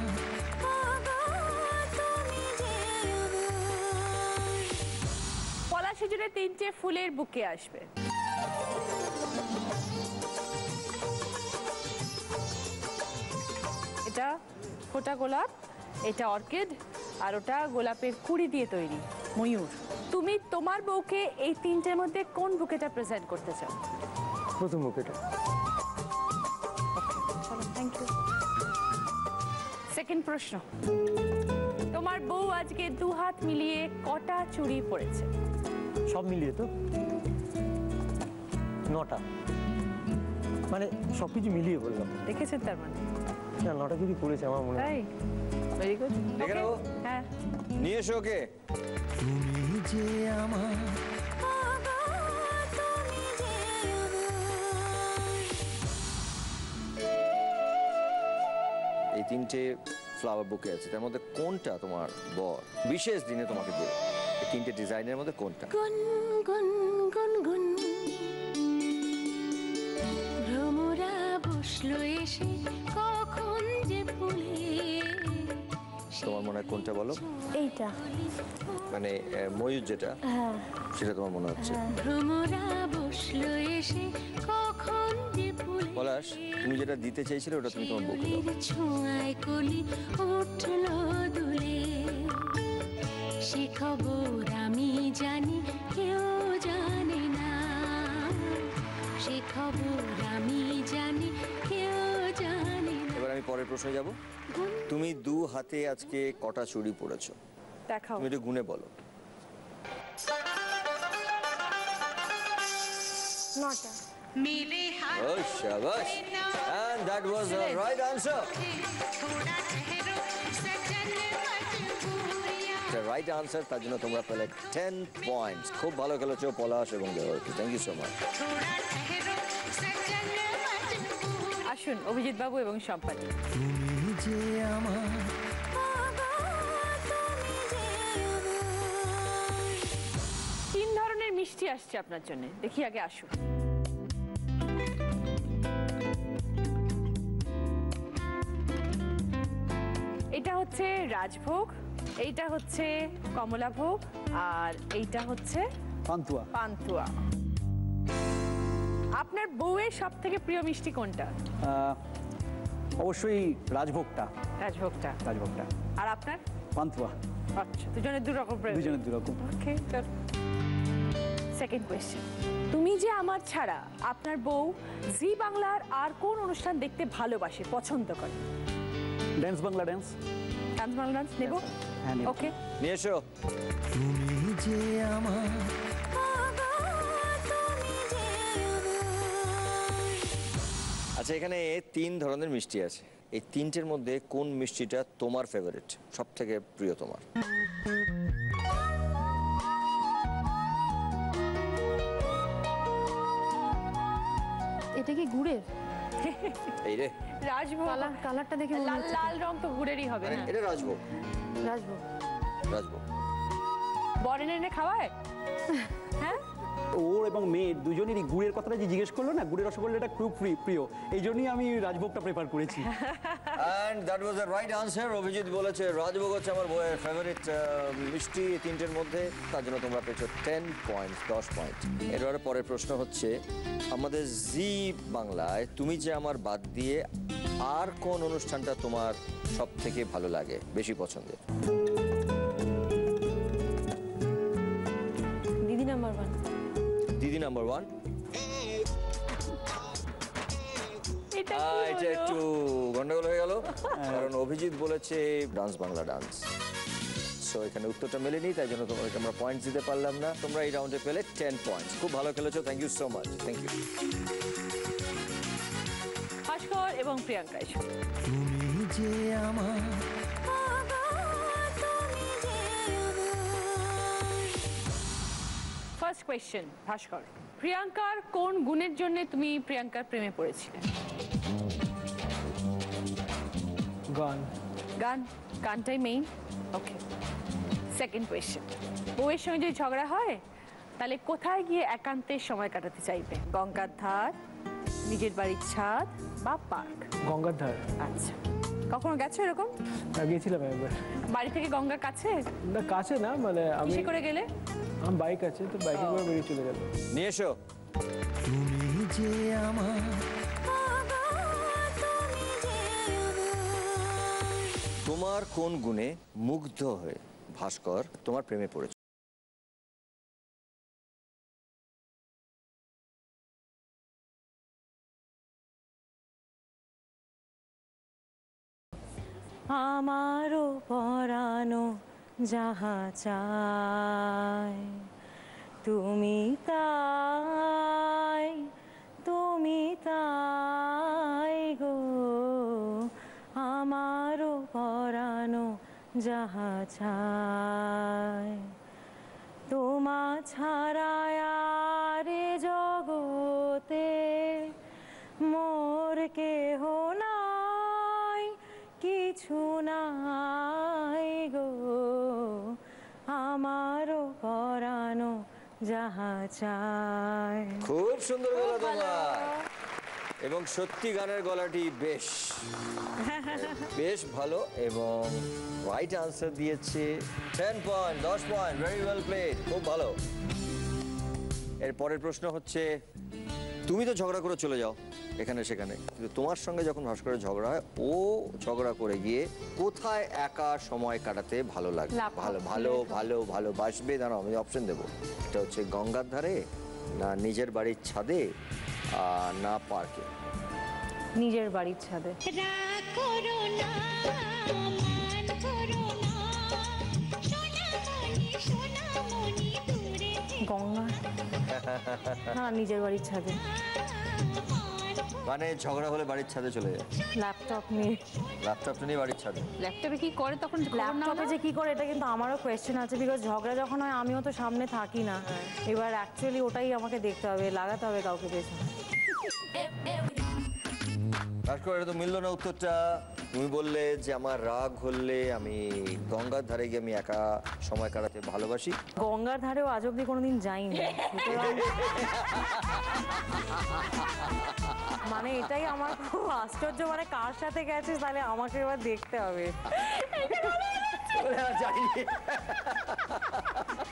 পলাশ জুড়ে 3টে ফুলের বুকে আসবে। এটা ফোটা গোলাপ, এটা অর্কিড, আর ওটা গোলাপের কুড়ি দিয়ে তৈরি ময়ূর। তুমি তোমার বউকে এই 3টের মধ্যে কোন বুকেটা প্রেজেন্ট করতে চাও? প্রথম বুকেটা। চলো, থ্যাংক ইউ। সেকেন্ড প্রশ্ন, তোমার বউ আজকে 2 হাত মিলিয়ে কটা চুড়ি পরেছে? সব মিলিয়ে তো 9টা, মানে সবকিছু মিলিয়ে বললাম। দেখেছেন তার মানে? না 9টা চুরি পড়েছে আমার মনে হয়। তাই, ভেরি গুড। দেখে নাও, হ্যাঁ নিয়ে এসো ওকে। তুমি যে আমার এই 3টে ফ্লাওয়ার বুকে আছে, তার মধ্যে কোনটা তোমার বর বিশেষ দিনে তোমাকে দেবে? এই 3টে ডিজাইনের মধ্যে কোনটা? গুন গুন গুন গুন ভ্রমরা বসলো এসে কখন যে ফুলে। তোমার মনে হয় কোনটা বলো? এইটা মানে ময়ূর যেটা, সেটা তোমার মনে হচ্ছে। ভ্রমরা বসলো এসে কখন যে ফুলে। পলাশ, তুমি যেটা দিতে চাইছিলে ওটা তুমি তোমার বউকে দাও। ছোঁয়ায় কলি উঠলো দুলে সে খবর আমি জানি কেউ জানে না, সে খবর আমি জানি কেউ জানে না। এবার আমি পরের প্রশ্নে যাব। তুমি দু হাতে আজকে কটা চুড়ি পরেছো? দেখাও। তুমি একটু গুনে বলো। 9টা। Oh, shabash. And that was the right answer. The right answer, তার জন্য তোমরা পেলে 10 points. খুব ভালো খেলেছো পলাশ এবং দেওয়ার্কি। Thank you so much. আসুন অভিজিৎ বাবু এবং সম্পাদক। তুমি যে আমার তিন ধরনের মিষ্টি আসছে আপনার জন্য, দেখি আগে আসুন। এটা হচ্ছে রাজভোগ, এইটা হচ্ছে কমলাভোগ, আর এইটা হচ্ছে পান্তুয়া। পান্তুয়া। আপনার বউয়ের সব থেকে প্রিয় মিষ্টি কোনটা? অবশ্যই রাজভোগটা। রাজভোগটা। রাজভোগটা। আর আপনার? পান্তুয়া। আচ্ছা, দুজনের দু রকম। দুজনের দু রকম। ওকে, সেকেন্ড কোয়েশ্চেন। তুমি যে আমার ছাড়া আপনার বউ জি বাংলার আর কোন অনুষ্ঠান দেখতে ভালোবাসে, পছন্দ করে? Dance Bangla dance. Dance Bangla dance নেব? হ্যাঁ, নেব। ওকে, নিয়ে এসো। তুমি যে আমার আচ্ছা, এখানে 3 ধরনের মিষ্টি আছে। এই 3টের মধ্যে কোন মিষ্টিটা তোমার ফেভারিট, সব থেকে প্রিয় তোমার? এটা কি গুড়ের? এই রে, রাজভোগ। কালারটা দেখে মনে লাল হচ্ছে লাল রং তো গুড়েরই হবে মানে না? এটা রাজভোগ। রাজভোগ। রাজভোগ। বরেন এনে খাওয়ায়? হ্যাঁ, ওর এবং মেয়ের দুজনেরই গুড়ের কথাটা যে জিজ্ঞেস করলো না, গুড়ের রসগোল্লাটা খুব প্রিয়, এই জন্যই আমি রাজভোগটা প্রেফার করেছি। And that was the right answer. Abhijit বলেছে রাজভোগ হচ্ছে আমার বউয়ের ফেভারিট মিষ্টি এই 3টের মধ্যে, তার জন্য তোমরা পেয়েছো 10 পয়েন্ট, 10 পয়েন্ট। এরপরে পরের প্রশ্ন হচ্ছে, আমাদের জি বাংলায় তুমি যে আমার বাদ দিয়ে আর কোন অনুষ্ঠানটা তোমার সব থেকে ভালো লাগে, বেশি পছন্দের? দিদি নাম্বার 1। দিদি নাম্বার 1। এটা এটা একটু গন্ডগোল হয়ে গেল, কারণ অভিজিৎ বলেছে ডান্স বাংলা ডান্স। সো এখানে উত্তরটা মেলেনি, তাই জন্য তোমাদেরকে আমরা পয়েন্টস দিতে পারলাম না। তোমরা এই রাউন্ডে পেলে 10 পয়েন্টস। খুব ভালো খেলেছো, thank you so much. Thank you. Bhaskar এবং প্রিয়াঙ্কা। তুমি যে আমার ফার্স্ট কোয়েশ্চেন ভাস্কর, প্রিয়াঙ্কার কোন গুণের জন্য তুমি প্রিয়াঙ্কার প্রেমে পড়েছিলে? গান। গান, গানটাই মেইন। ওকে, সেকেন্ড কোয়েশ্চেন, বউয়ের সঙ্গে যদি ঝগড়া হয় তাহলে কোথায় গিয়ে একান্তে সময় কাটাতে চাইবে? গঙ্গার ধার, নিজের বাড়ির ছাদ বা পার্ক? গঙ্গার ধার। আচ্ছা, কখনো গেছো এরকম? গিয়েছিলাম একবার। বাড়ি থেকে গঙ্গার কাছে? না, কাছে না, মানে আমি কিসে করে গেলে? আমার বাইক আছে, তো বাইকে করে বেরিয়ে চলে গেল। নিয়ে এসো। তুমি যে আমার তোমার কোন গুণে মুগ্ধ হয়ে ভাস্কর তোমার প্রেমে পড়েছে? আমারও পরানো যাহা চায় তুমি তাই, তুমি তাই গো। আমারও পরানো যাহা চায় তোমা ছাড়ায় আর এ জগতে মোর কেহ নাই, কিছু নাই গো। আমারও পরানো যাহা চায়। খুব সুন্দর গলা তোমার, এবং সত্যি গানের গলাটি বেশ বেশ ভালো, এবং রাইট আনসার দিয়েছে 10 point, 10 point, very well played, খুব ভালো। এর পরের প্রশ্ন হচ্ছে, তুমি তো ঝগড়া করে চলে যাও, এখানে সেখানে, কিন্তু তোমার সঙ্গে যখন ভাস্করের ঝগড়া হয়, ও ঝগড়া করে গিয়ে কোথায় একা সময় কাটাতে ভালো লাগে, ভালোবাসবে। দাঁড়াও, আমি অপশন দেবো। এটা হচ্ছে গঙ্গার ধারে, না নিজের বাড়ির ছাদে, না পার্কে। নিজের বাড়ির ছাদে। রাগ করো না, মান করো না, সোনামণি সোনামণি দূরে থেকে গঙ্গা না, নিজের বাড়ির ছাদে। মানে ঝগড়া হলে বাড়ির ছাদে চলে যায়, ল্যাপটপ নিয়ে। ল্যাপটপটা নিয়ে বাড়ির ছাদে। ল্যাপটপে কি করে তখন? ল্যাপটপে যে কি করে এটা কিন্তু আমারও কোয়েশ্চেন আছে, বিকজ ঝগড়া যখন হয় আমিও তো সামনে থাকি না। এবার অ্যাকচুয়ালি ওটাই আমাকে দেখতে হবে, লাগাতে হবে কাউকে পেছনে। ভাস্কর, এটা তো মিললো না উত্তরটা। তুমি বললে যে আমার রাগ হলে আমি গঙ্গার ধারে গিয়ে আমি একা সময় কাটাতে ভালোবাসি। গঙ্গার ধারেও আজ অব্দি কোনোদিন যাইনি, সুতরাং মানে এটাই আমার খুব আশ্চর্য, মানে কার সাথে গেছিস তাহলে আমাকে এবার দেখতে হবে।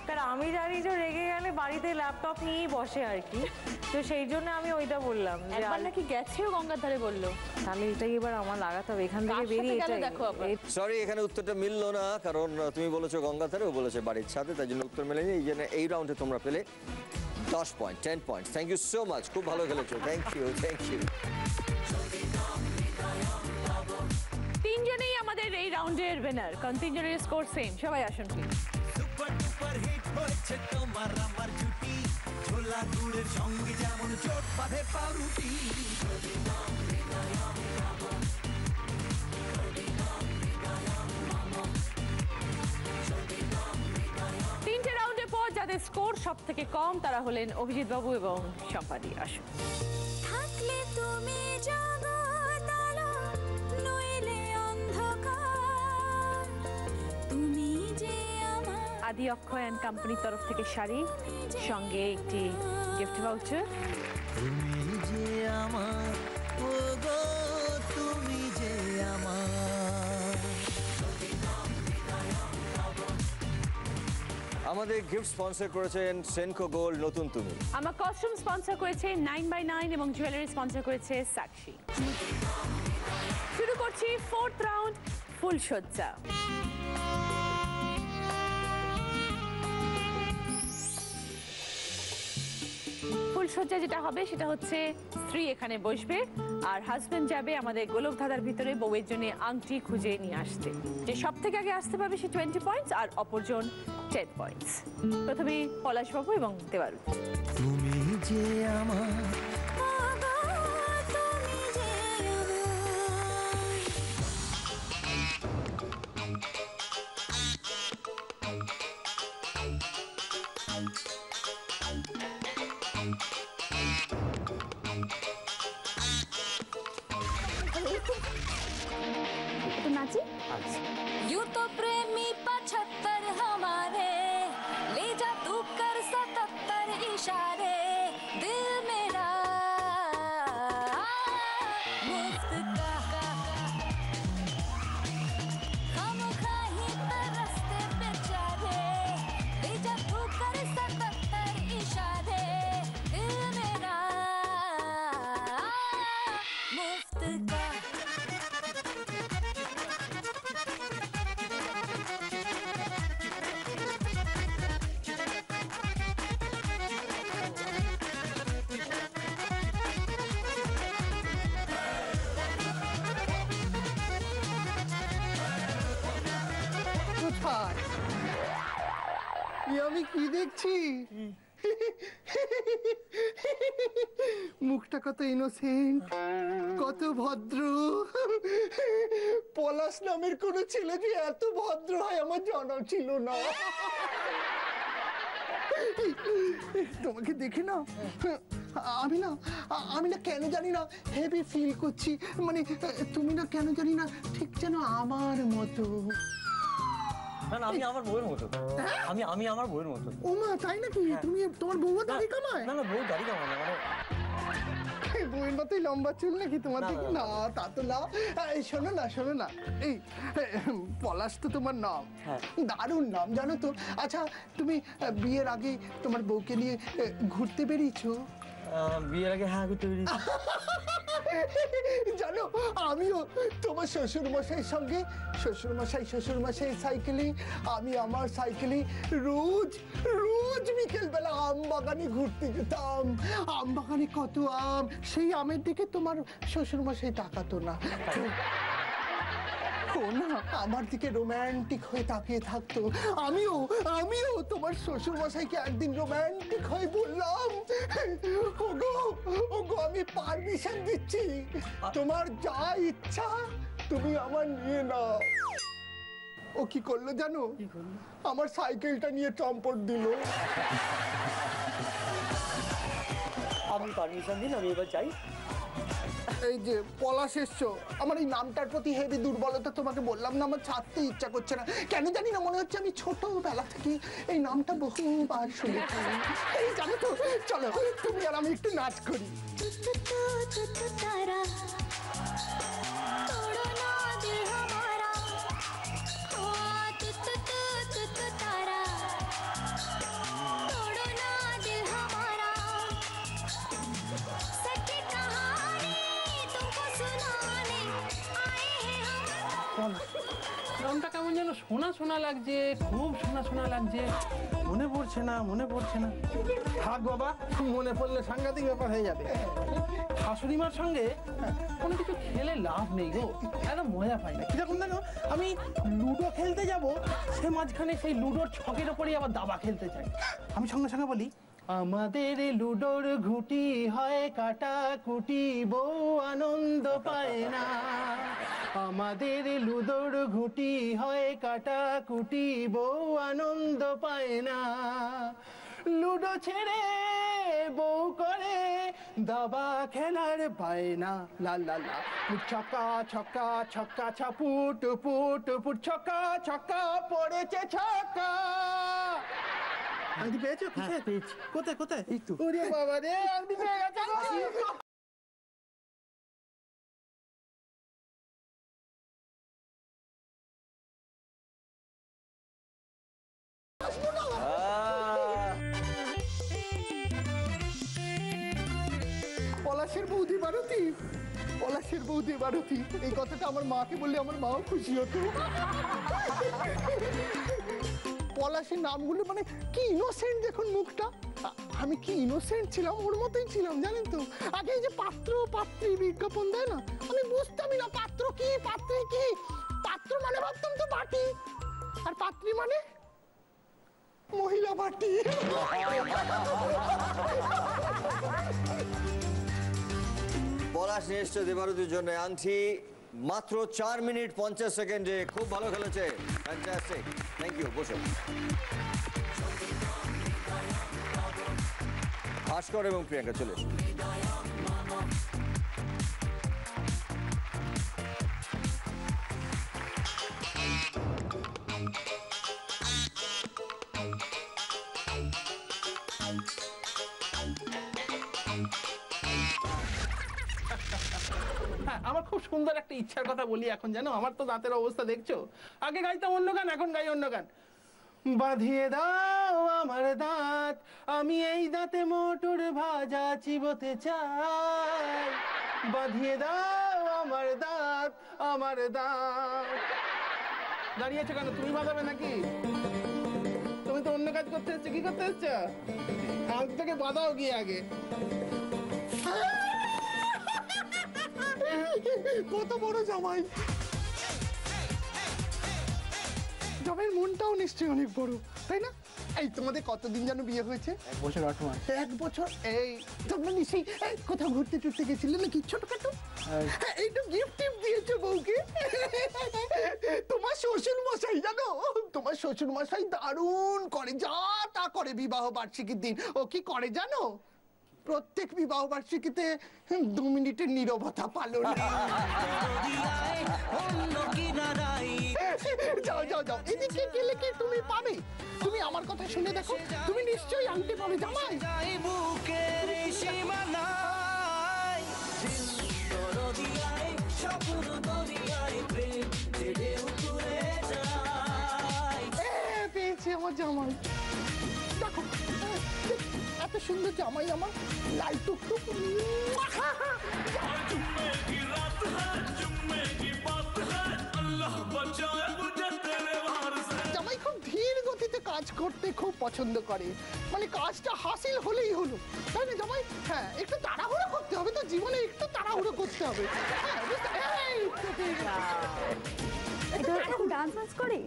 কারণ আমি জানি যে রেগে গেলে বাড়িতে ল্যাপটপ নিয়েই বসে আর কি, তো সেই জন্য আমি ওইটা বললাম যে একবার নাকি গেছেও গঙ্গার ধারে বললো। তাহলে এটাই এবার আমার লাগাতে হবে, এখান থেকে কার সাথে বেরিয়ে গেল এটাই। দেখো আবার। সরি, এখানে উত্তরটা মিললো না, কারণ তুমি বলেছো গঙ্গার ধারে, ও বলেছে বাড়ির ছাদে, তাই জন্য উত্তর মেলেনি। এই জন্য এই রাউন্ডে তোমরা পেলে 10 point, 10 point. Thank you so much, খুব ভালো খেলেছো। Thank you, thank you. তিনজনেই আমাদের এই রাউন্ডের উইনার, কারণ তিনজনের স্কোর সেম। সবাই আসুন প্লিজ। সুপার ডুপার হিট হয়েছে তোমার আমার জুটি, ছোলা গুড়ের সঙ্গে যেমন চোট বাঁধে পাউরুটি। তিনটে রাউন্ডের পর যাদের স্কোর সব থেকে কম তারা হলেন অভিজিৎ বাবু এবং সম্পাদি। আসুন। থাকলে তুমি জগৎ আলো, নইলে অন্ধকার, তুমি যে আমার আদি অক্ষয় অ্যান্ড কোম্পানির তরফ থেকে শাড়ি, সঙ্গে একটি গিফট ভাউচার। তুমি যে আমার, ও গো তুমি যে আমার। আমাদের গিফট স্পন্সর করেছেন সেনকো গোল্ড নতুন তুমি। আমার কস্টিউম স্পন্সর করেছে 9x9 এবং জুয়েলারি স্পন্সর করেছে সাক্ষী। শুরু করছি 4th রাউন্ড, ফুলসজ্জা। ফুলসজ্জা যেটা হবে সেটা হচ্ছে স্ত্রী এখানে বসবে আর হাজবেন্ড যাবে আমাদের গোলক ধাঁধার ভিতরে বউয়ের জন্য আংটি খুঁজে নিয়ে আসতে। যে সব থেকে আগে আসতে পারবে সে 20 পয়েন্টস আর অপরজন 10 পয়েন্টস। প্রথমে পলাশবাবু এবং দেবারু। তুমি যে আমার, তুমি যে একটু নাচি। यूं तो प्रेमी 75 हमारे, ले जा तू कर 77 इशारे, दिल मेरा मुफ्त का खामोखा ही तरसते बेचारे, ले जा तू कर 77 इशारे, दिल मेरा मुफ्त का। আমি কি দেখছি? মুখটা কত ইনোসেন্ট, কত ভদ্র। পলাশ নামের কোন ছেলে যে এত ভদ্র হয় আমার জানা ছিল না। তোমাকে দেখে না আমি না কেন জানি না হেভি ফিল করছি, মানে তুমি না কেন জানি না ঠিক যেন আমার মতো। না আমি আমার বউয়ের মতো, আমি আমার বউয়ের মতো। ও মা, তাই নাকি? তুমি তোমার বউও দাড়ি কামায়? না বউ দাড়ি কামায় না, মানে বউয়ের মতোই লম্বা চুল নাকি তোমার দিকে? না তা তো না। এই শোনো না, এই পলাশ তো তোমার নাম, দারুণ নাম জানো তো। আচ্ছা, তুমি বিয়ের আগে তোমার বউকে নিয়ে ঘুরতে বেরিয়েছো? বিয়ের আগে হ্যাঁ করতে পেরেছি। জানো আমিও তোমার শ্বশুর মশাই সাইকেলে, আমি আমার সাইকেলে রোজ রোজ বিকেলবেলা আম বাগানে ঘুরতে যেতাম। আম বাগানে কত আম, সেই আমের দিকে তোমার শ্বশুর মশাই তাকাতো না, ও না আমার দিকে রোম্যান্টিক হয়ে তাকিয়ে থাকতো। আমিও তোমার শ্বশুর মশাইকে একদিন রোম্যান্টিক হয়ে বললাম, ওগো আমি পারমিশন দিচ্ছি, তোমার যা ইচ্ছা তুমি আমার নিয়ে নাও। ও কি করলো জানো? আমার সাইকেলটা নিয়ে চম্পট দিল। আপনি পারমিশন দিন, আমি এবার যাই। এই যে পলাশ এসছো, আমার এই নামটার প্রতি হেভি দুর্বলতা, তোমাকে বললাম না আমার ছাড়তে ইচ্ছা করছে না, কেন জানি না মনে হচ্ছে আমি ছোটবেলা থেকে এই নামটা বহুবার শুনেছি। এই জানো তো, চলো তুমি আর আমি একটু নাচ করি। নামটা কেমন যেন শোনা শোনা লাগছে, খুব শোনা শোনা লাগছে, মনে পড়ছে না। থাক বাবা, মনে পড়লে সাংঘাতিক ব্যাপার হয়ে যাবে। শাশুড়ি মার সঙ্গে কোনো কিছু খেলে লাভ নেই গো, একদম মজা পাই না। কিরকম দেখো, আমি লুডো খেলতে যাব, সে মাঝখানে সেই লুডোর ছকের ওপরেই আবার দাবা খেলতে চাই। আমি সঙ্গে সঙ্গে বলি, আমাদের লুডোর ঘুটি হয় কাটা কুটি, বউ আনন্দ পায় না। আমাদের লুডোর ঘুটি হয় কাটা কুটি, বউ আনন্দ পায় না। লুডো ছেড়ে বউ করে দাবা খেলার পায় না। লা লা লা ছক্কা ছক্কা ছক্কা ছাপুট পুট পুট ছক্কা ছক্কা পড়েছে ছক্কা। আন্টি পেয়েছো? কোথায় কোথায়? ওরে বাবা রে, আন্টি পেয়ে গেছে। পলাশের বৌদি ভারতী, এই কথাটা আমার মাকে বললে আমার মাও খুশি হতো। পলাশের নামগুলো মানে কি ইনোসেন্ট, দেখুন মুখটা, আমি কি ইনোসেন্ট ছিলাম, ওর মতোই ছিলাম জানেন তো। আগে এই যে পাত্র পাত্রী বিজ্ঞাপন দেয় না, আমি বুঝতামই না পাত্র কি পাত্রী কি। পাত্র মানে ভাবতাম তো বাটি, আর পাত্রী মানে মহিলা বাটি। পলাশ নিয়ে এসছে দেবারতির জন্য আনছি মাত্র 4 মিনিট 50 সেকেন্ডে। খুব ভালো খেলেছে, ফ্যান্টাস্টিক, থ্যাংক ইউ। বসো। ভাস্কর এবং প্রিয়াঙ্কা চলে এসো। হ্যাঁ, আমার খুব সুন্দর একটা ইচ্ছার কথা বলি এখন, জানো আমার তো দাঁতের অবস্থা দেখছো। আগে গাইতাম অন্য গান, এখন গাই অন্য গান। বাঁধিয়ে দাও আমার দাঁত, আমি এই দাঁতে মোটর ভাজা চিবোতে চাই। বাঁধিয়ে দাও আমার দাঁত, আমার দাঁত। দাঁড়িয়েছো কেন? তুমি বাঁধাবে নাকি? তুমি তো অন্য কাজ করতে এসছো। কি করতে এসছো? আজ থেকে বাঁধাও গিয়ে আগে। কত বড় জামাই, জামাইয়ের মনটাও নিশ্চয়ই অনেক বড়, তাই না? এই তোমাদের কতদিন যেন বিয়ে হয়েছে? 1 বছর 8 মাস। 1 বছর। এই তোমরা নিশ্চয়ই কোথাও ঘুরতে টুরতে গেছিলে নাকি ছোটখাটো? এইটু গিফট দিয়েছো বউকে। তোমার শ্বশুর মশাই জানো, তোমার শ্বশুর মশাই দারুণ করে, যা তা করে বিবাহ বার্ষিকীর দিন। ও কি করে জানো? প্রত্যেক বিবাহ বার্ষিকীতে 2 মিনিটের নীরবতা পালন। যাও যাও যাও, এদিকে গেলে কি তুমি পাবে? তুমি আমার কথা শুনে দেখো, তুমি নিশ্চয়ই আনতে পাবে জামাই। পেয়েছে আমার জামাই। দেখো এত সুন্দর জামাই আমার লাইট টুক জামাই খুব ধীর গতিতে কাজ করতে খুব পছন্দ করে, মানে কাজটা হাসিল হলেই হলো, তাই না জামাই? হ্যাঁ, একটু তাড়াহুড়ো করতে হবে তো জীবনে, একটু তাড়াহুড়ো করতে হবে। হ্যাঁ, এরকম ডান্স বান্স করে?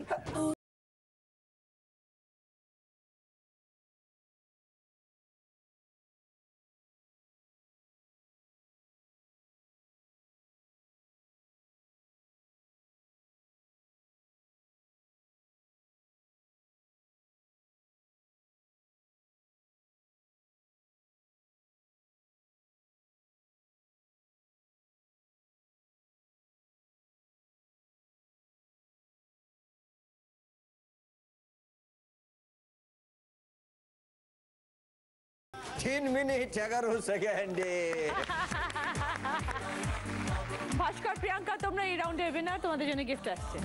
তিন মিনিট 11 সেকেন্ডে। ভাস্কর, প্রিয়াঙ্কা, তোমরা এই রাউন্ডে উইনার, তোমাদের জন্য গিফট আসছে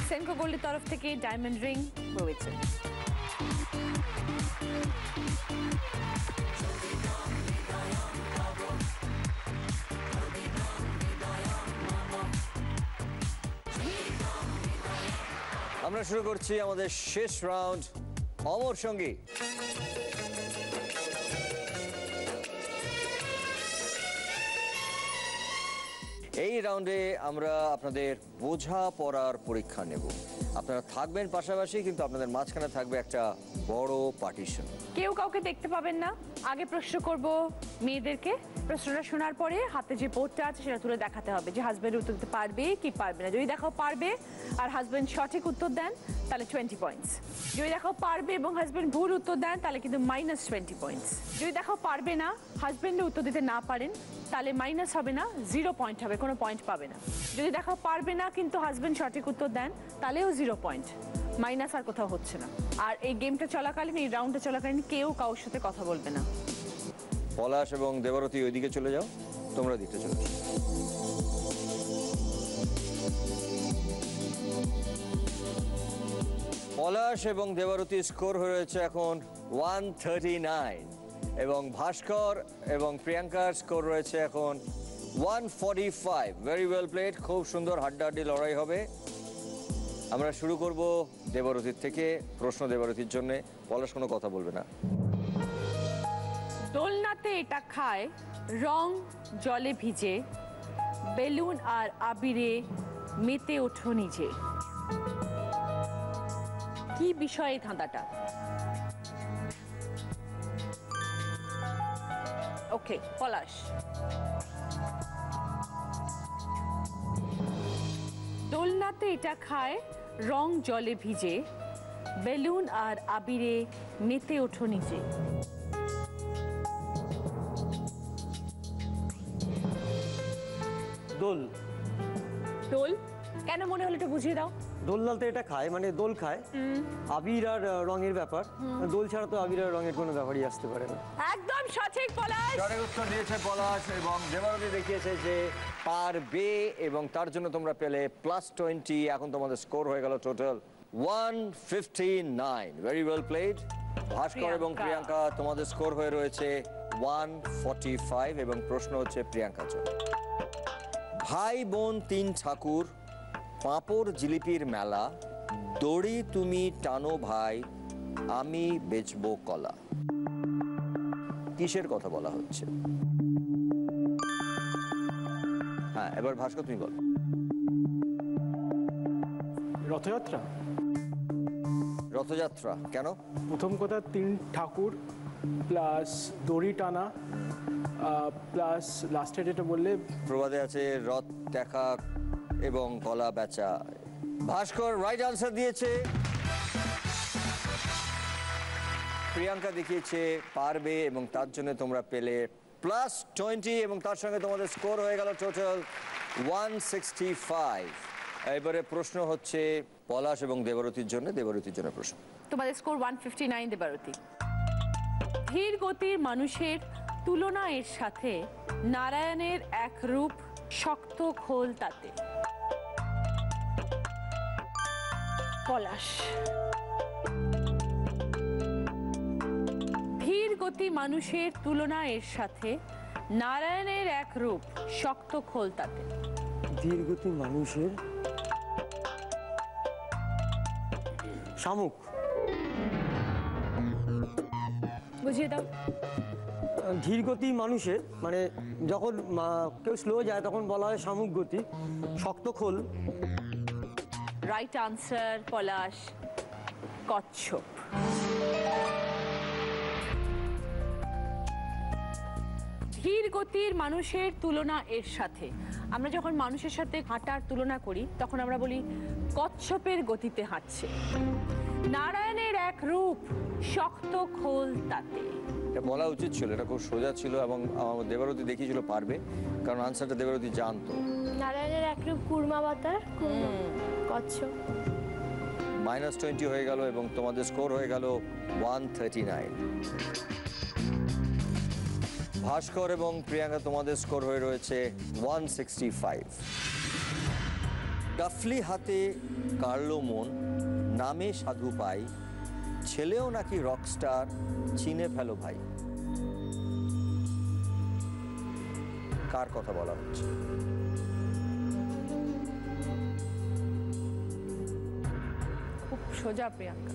সেনকো গোল্ডের তরফ থেকে ডায়মন্ড রিং রয়েছে। আমরা শুরু করছি আমাদের শেষ রাউন্ড, অমর সঙ্গী। এই রাউন্ডে আমরা আপনাদের বোঝাপড়ার পরীক্ষা নেব। আপনারা থাকবেন পাশাপাশি, কিন্তু আপনাদের মাঝখানে থাকবে একটা বড় পার্টিশন। কেউ কাউকে দেখতে পাবেন না। আগে প্রশ্ন করব মেয়েদেরকে, প্রশ্নটা শোনার পরে হাতে যে বোর্ডটা আছে সেটা তুলে দেখাতে হবে যে হাজবেন্ড উত্তর দিতে পারবে কি পারবে না। যদি দেখাও পারবে আর হাজবেন্ড সঠিক উত্তর দেন তাহলে 20 পয়েন্টস। যদি দেখাও পারবে এবং হাজবেন্ড ভুল উত্তর দেন তাহলে কিন্তু -20 পয়েন্টস। যদি দেখাও পারবে না, হাজবেন্ডে উত্তর দিতে না পারেন, তাহলে মাইনাস হবে না, 0 পয়েন্ট হবে, কোনো পয়েন্ট পাবে না। যদি দেখাও পারবে না কিন্তু হাজবেন্ড সঠিক উত্তর দেন তাহলেও 0 পয়েন্ট, মাইনাস আর কোথাও হচ্ছে না। আর এই গেমটা চলাকালীন, এই রাউন্ডটা চলাকালীন কেউ কারোর সাথে কথা বলবে না। পলাশ এবং দেবরতী ওইদিকে চলে যাও, তোমরা দিতে চলে যাও। পলাশ এবং দেবরতী স্কোর হয়ে রয়েছে এখন 139 এবং ভাস্কর এবং প্রিয়াঙ্কার স্কোর রয়েছে এখন 145। ভেরি ওয়েল প্লেড, খুব সুন্দর হাড্ডাহাড্ডি লড়াই হবে। আমরা শুরু করব দেবরতীর থেকে। প্রশ্ন দেবরতীর জন্য। পলাশ কোনো কথা বলবে না। দোলনাতে এটা খায়, রং জলে ভিজে, বেলুন আর আবিরে মেতে ওঠো নিজে। কি বিষয়ে ধাঁধাটা? ওকে, পলাশ। দোলনাতে এটা খায়, রং জলে ভিজে, বেলুন আর আবিরে মেতে ওঠো নিজে। দোল। দোল কেন মনে হলো একটু বুঝিয়ে দাও। দোলনাতে এটা খায়, মানে দোল খায়, আবির আর রঙের ব্যাপার। দোল ছাড়া তো আবির আর রঙের কোনো ব্যাপারই আসতে পারে না। একদম সঠিক পলাশ। সঠিক উত্তর দিয়েছে পলাশ এবং দেবরতী দেখিয়েছে যে পারবে এবং তার জন্য তোমরা পেলে +20। এখন তোমাদের স্কোর হয়ে গেল total 159। Very well played. Bhaskar এবং প্রিয়াঙ্কা তোমাদের স্কোর হয়ে রয়েছে 145 এবং প্রশ্ন হচ্ছে প্রিয়াঙ্কার জন্য। ভাই বোন 3 ঠাকুর, পাঁপড় জিলিপির মেলা, দড়ি তুমি টানো ভাই, আমি বেচবো কলা। কিসের কথা বলা হচ্ছে? হ্যাঁ, এবার ভাস্কর তুমি বল। রথযাত্রা। রথযাত্রা কেন? প্রথম কথা 3 ঠাকুর প্লাস দড়ি টানা প্লাস লাস্টে যেটা বললে প্রবাদে আছে রথ দেখা এবং কলা বেচা। ভাস্কর রাইট আনসার দিয়েছে। প্রিয়াঙ্কা দেখিয়েছে পারবে এবং তার জন্য তোমরা পেলে +20 এবং তার সঙ্গে তোমাদের স্কোর হয়ে গেল টোটাল 165। এবারে প্রশ্ন হচ্ছে পলাশ এবং দেবরতীর জন্য। দেবরতীর জন্য প্রশ্ন। তোমাদের স্কোর 159 দেবরতী। ধীর গতির মানুষের তুলনা এর সাথে নারায়ণের এক রূপ শক্ত খোল তাতে। পলাশ। ধীর গতি মানুষের তুলনা এর সাথে, নারায়ণের এক রূপ শক্ত খোল তাতে। ধীর গতি মানুষের শামুক। বুঝিয়ে দাও। ধীর গতি মানুষের মানে যখন কেউ স্লো যায় তখন বলা হয় শামুক গতি, শক্ত খোল। রাইট আনসার পলাশ, কচ্ছপ। ধীর গতির মানুষের তুলনা এর সাথে, আমরা যখন মানুষের সাথে হাঁটার তুলনা করি তখন আমরা বলি কচ্ছপের গতিতে হাঁটছে। নারায়ণের এক রূপ শক্ত খোল তাতে। এটা বলা উচিত ছিল, এটা খুব সোজা ছিল এবং আমার দেবরতী দেখিয়েছিল পারবে, কারণ আনসারটা দেবরতী জানতো। নারায়ণের একরূপ কুর্মাবতার, কচ্ছপ। -20 হয়ে গেল এবং তোমাদের স্কোর হয়ে গেল 139। ভাস্কর এবং প্রিয়াঙ্কা তোমাদের স্কোর হয়ে রয়েছে 165। ডাফলি হাতে কাড়লো মন, নামে সাধু পাই, ছেলেও নাকি রকস্টার, চিনে ফেলো ভাই। কার কথা বলা হচ্ছে? খুব সোজা প্রিয়াঙ্কা।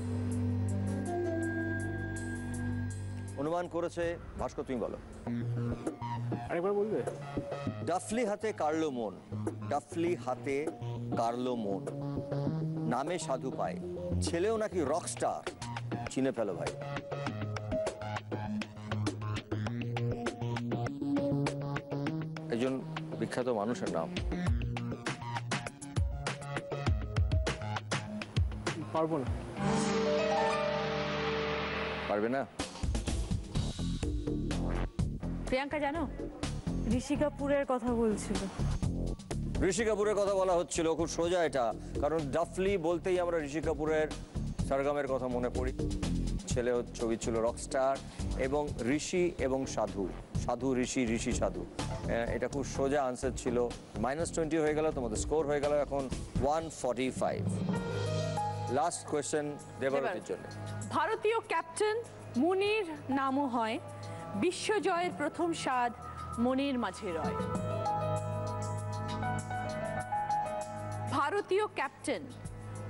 অনুমান করেছে ভাস্কর, তুমি বলো। আরেকবার বলবে? ডাফলি হাতে কাড়লো মন, ডাফলি হাতে কাড়লো মন, নামে সাধু পায়, ছেলেও নাকি রকস্টার, চিনে ফেলো ভাই। একজন বিখ্যাত মানুষের নাম। পারবো না। পারবে না? প্রিয়াঙ্কা জানো? ঋষি কাপুরের কথা বলছিল। ঋষি কাপুরের কথা বলা হচ্ছিল, খুব সোজা এটা, কারণ ডাফলি বলতেই আমরা ঋষি কাপুরের সরগমের কথা মনে পড়ি। ছেলে ছবি ছিল রকস্টার, এবং ঋষি এবং সাধু, সাধু ঋষি, ঋষি সাধু। এটা খুব সোজা আনসার ছিল। -20 হয়ে গেল, তোমাদের স্কোর হয়ে গেল এখন 145। লাস্ট কোয়েশ্চেন দেবরতীর জন্য। ভারতীয় ক্যাপ্টেন মুনির নামও হয়, বিশ্বজয়ের প্রথম স্বাদ মনির মাঝে রয়। ভারতীয় ক্যাপ্টেন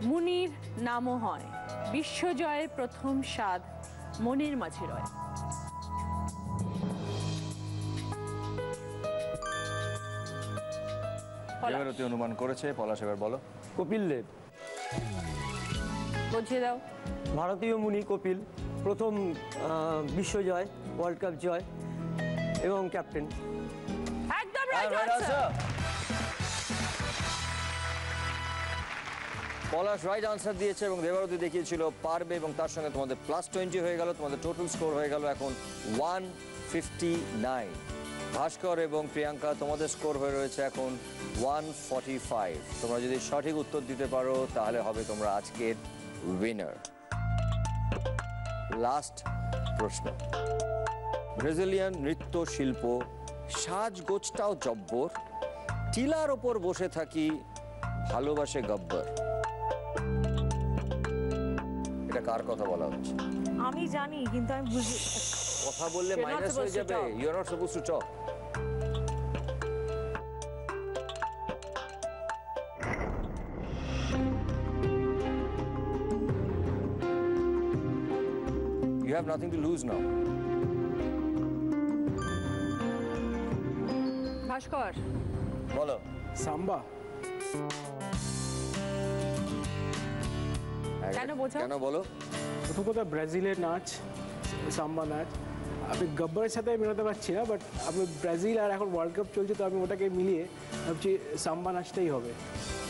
মুনির নামও হয়, বিশ্বজয়ের প্রথম স্বাদ মনির মাঝে রয়। দেবরতী অনুমান করেছে, পলাশ এবার বলো। কপিল দেব। বুঝিয়ে দাও। ভারতীয় মুনি কপিল, প্রথম বিশ্বজয়, ওয়ার্ল্ড কাপ জয় এবং ক্যাপ্টেন। একদম রাইট আনসার। পলাশ রাইট আনসার দিয়েছে এবং দেবরতী দেখিয়েছিল পারবে, এবং তার সঙ্গে তোমাদের +20 হয়ে গেল, তোমাদের টোটাল স্কোর হয়ে গেল এখন 159। ভাস্কর এবং প্রিয়াঙ্কা তোমাদের স্কোর হয়ে রয়েছে এখন 145। তোমরা যদি সঠিক উত্তর দিতে পারো তাহলে হবে তোমরা আজকের উইনার। লাস্ট প্রশ্ন। ব্রাজিলিয়ান নৃত্য শিল্প, সাজগোজটাও জব্বর, টিলার ওপর বসে থাকি, ভালোবাসে গব্বর। এটা কার কথা বলা হচ্ছে? আমি জানি কিন্তু আমি বুঝি। কথা বললে মাইনাস হয়ে যাবে। You are not supposed to talk. You have nothing to lose now. Bhaskar বলো। সাম্বা। কেন বোঝাও? কেন বলো? প্রথম কথা, ব্রাজিলের নাচ, সাম্বা নাচ। আমি গব্বরের সাথে মেলাতে পারছি না, বাট আমি ব্রাজিল আর এখন ওয়ার্ল্ড কাপ চলছে, তো আমি ওটাকে মিলিয়ে ভাবছি সাম্বা নাচটাই হবে।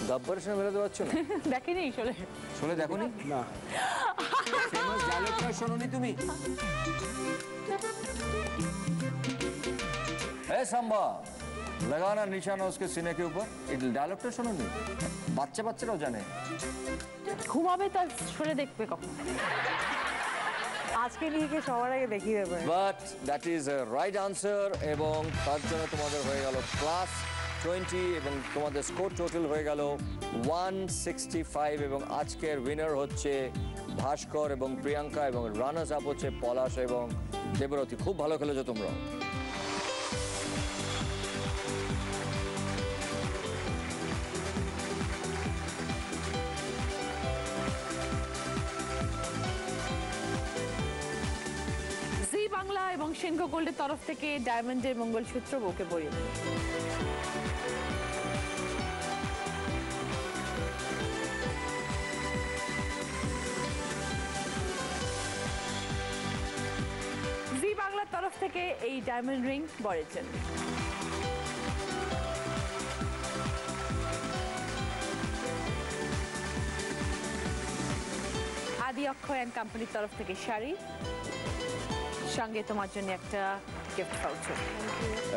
গব্বরের সঙ্গে মেলাতে পারছো না? দেখিনি শোলে। শোলে দেখোনি? না। ফেমাস ডায়লগটা শোনোনি তুমি? এ সাম্বা लगाना निशाना उसके सीने के ऊपर, এই ডায়লগটা শোনোনি? বাচ্চারাও জানে। ঘুমাবে তার শোলে দেখবে কখন? আজকে নিয়ে গিয়ে সবার আগে দেখিয়ে দেবে। But that is a right answer, এবং তার জন্য তোমাদের হয়ে গেল 20 এবং তোমাদের স্কোর টোটাল হয়ে গেল 165 এবং আজকের উইনার হচ্ছে ভাস্কর এবং প্রিয়াঙ্কা এবং রানার্স আপ হচ্ছে পলাশ এবং দেবরতী। খুব ভালো খেলেছো তোমরা। জি বাংলা এবং সিংহ গোল্ডের তরফ থেকে ডায়মন্ডের মঙ্গলসূত্র বউকে পরিয়ে দেবে। জি বাংলার তরফ থেকে এই ডায়মন্ড রিং বরের জন্য। আদি অক্ষয় অ্যান্ড কোম্পানির তরফ থেকে শাড়ি, সঙ্গে তোমার জন্য একটা গিফট ভাউচার।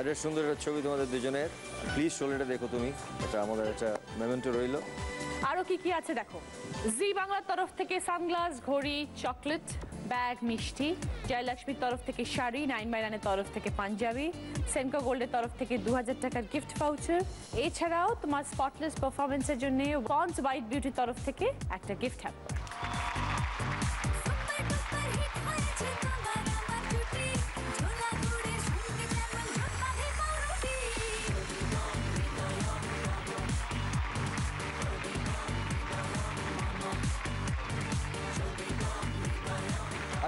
একটা সুন্দর একটা ছবি তোমাদের দুজনের, প্লিজ শোলেটা দেখো তুমি, এটা আমাদের একটা মেমেন্টো রইলো। আরো কি কি আছে দেখো। জি বাংলার তরফ থেকে সানগ্লাস, ঘড়ি, চকলেট, ব্যাগ, মিষ্টি। জয়লক্ষ্মীর তরফ থেকে শাড়ি, 9x9 তরফ থেকে পাঞ্জাবি, সেনকো গোল্ডের তরফ থেকে 2000 টাকার গিফট ভাউচার। এছাড়াও তোমার স্পটলেস পারফরমেন্সের জন্য পন্ডস হোয়াইট বিউটির তরফ থেকে একটা গিফট হ্যাম্পার।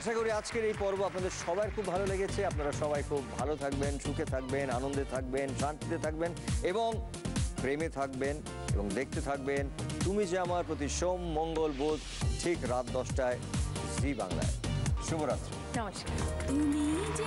আশা করি আজকের এই পর্ব আপনাদের সবার খুব ভালো লেগেছে। আপনারা সবাই খুব ভালো থাকবেন, সুখে থাকবেন, আনন্দে থাকবেন, শান্তিতে থাকবেন এবং প্রেমে থাকবেন এবং দেখতে থাকবেন তুমি যে আমার প্রতি সোম মঙ্গল বুধ ঠিক রাত 10টায় জি বাংলায়। শুভরাত্রি। নমস্কার। তুমি যে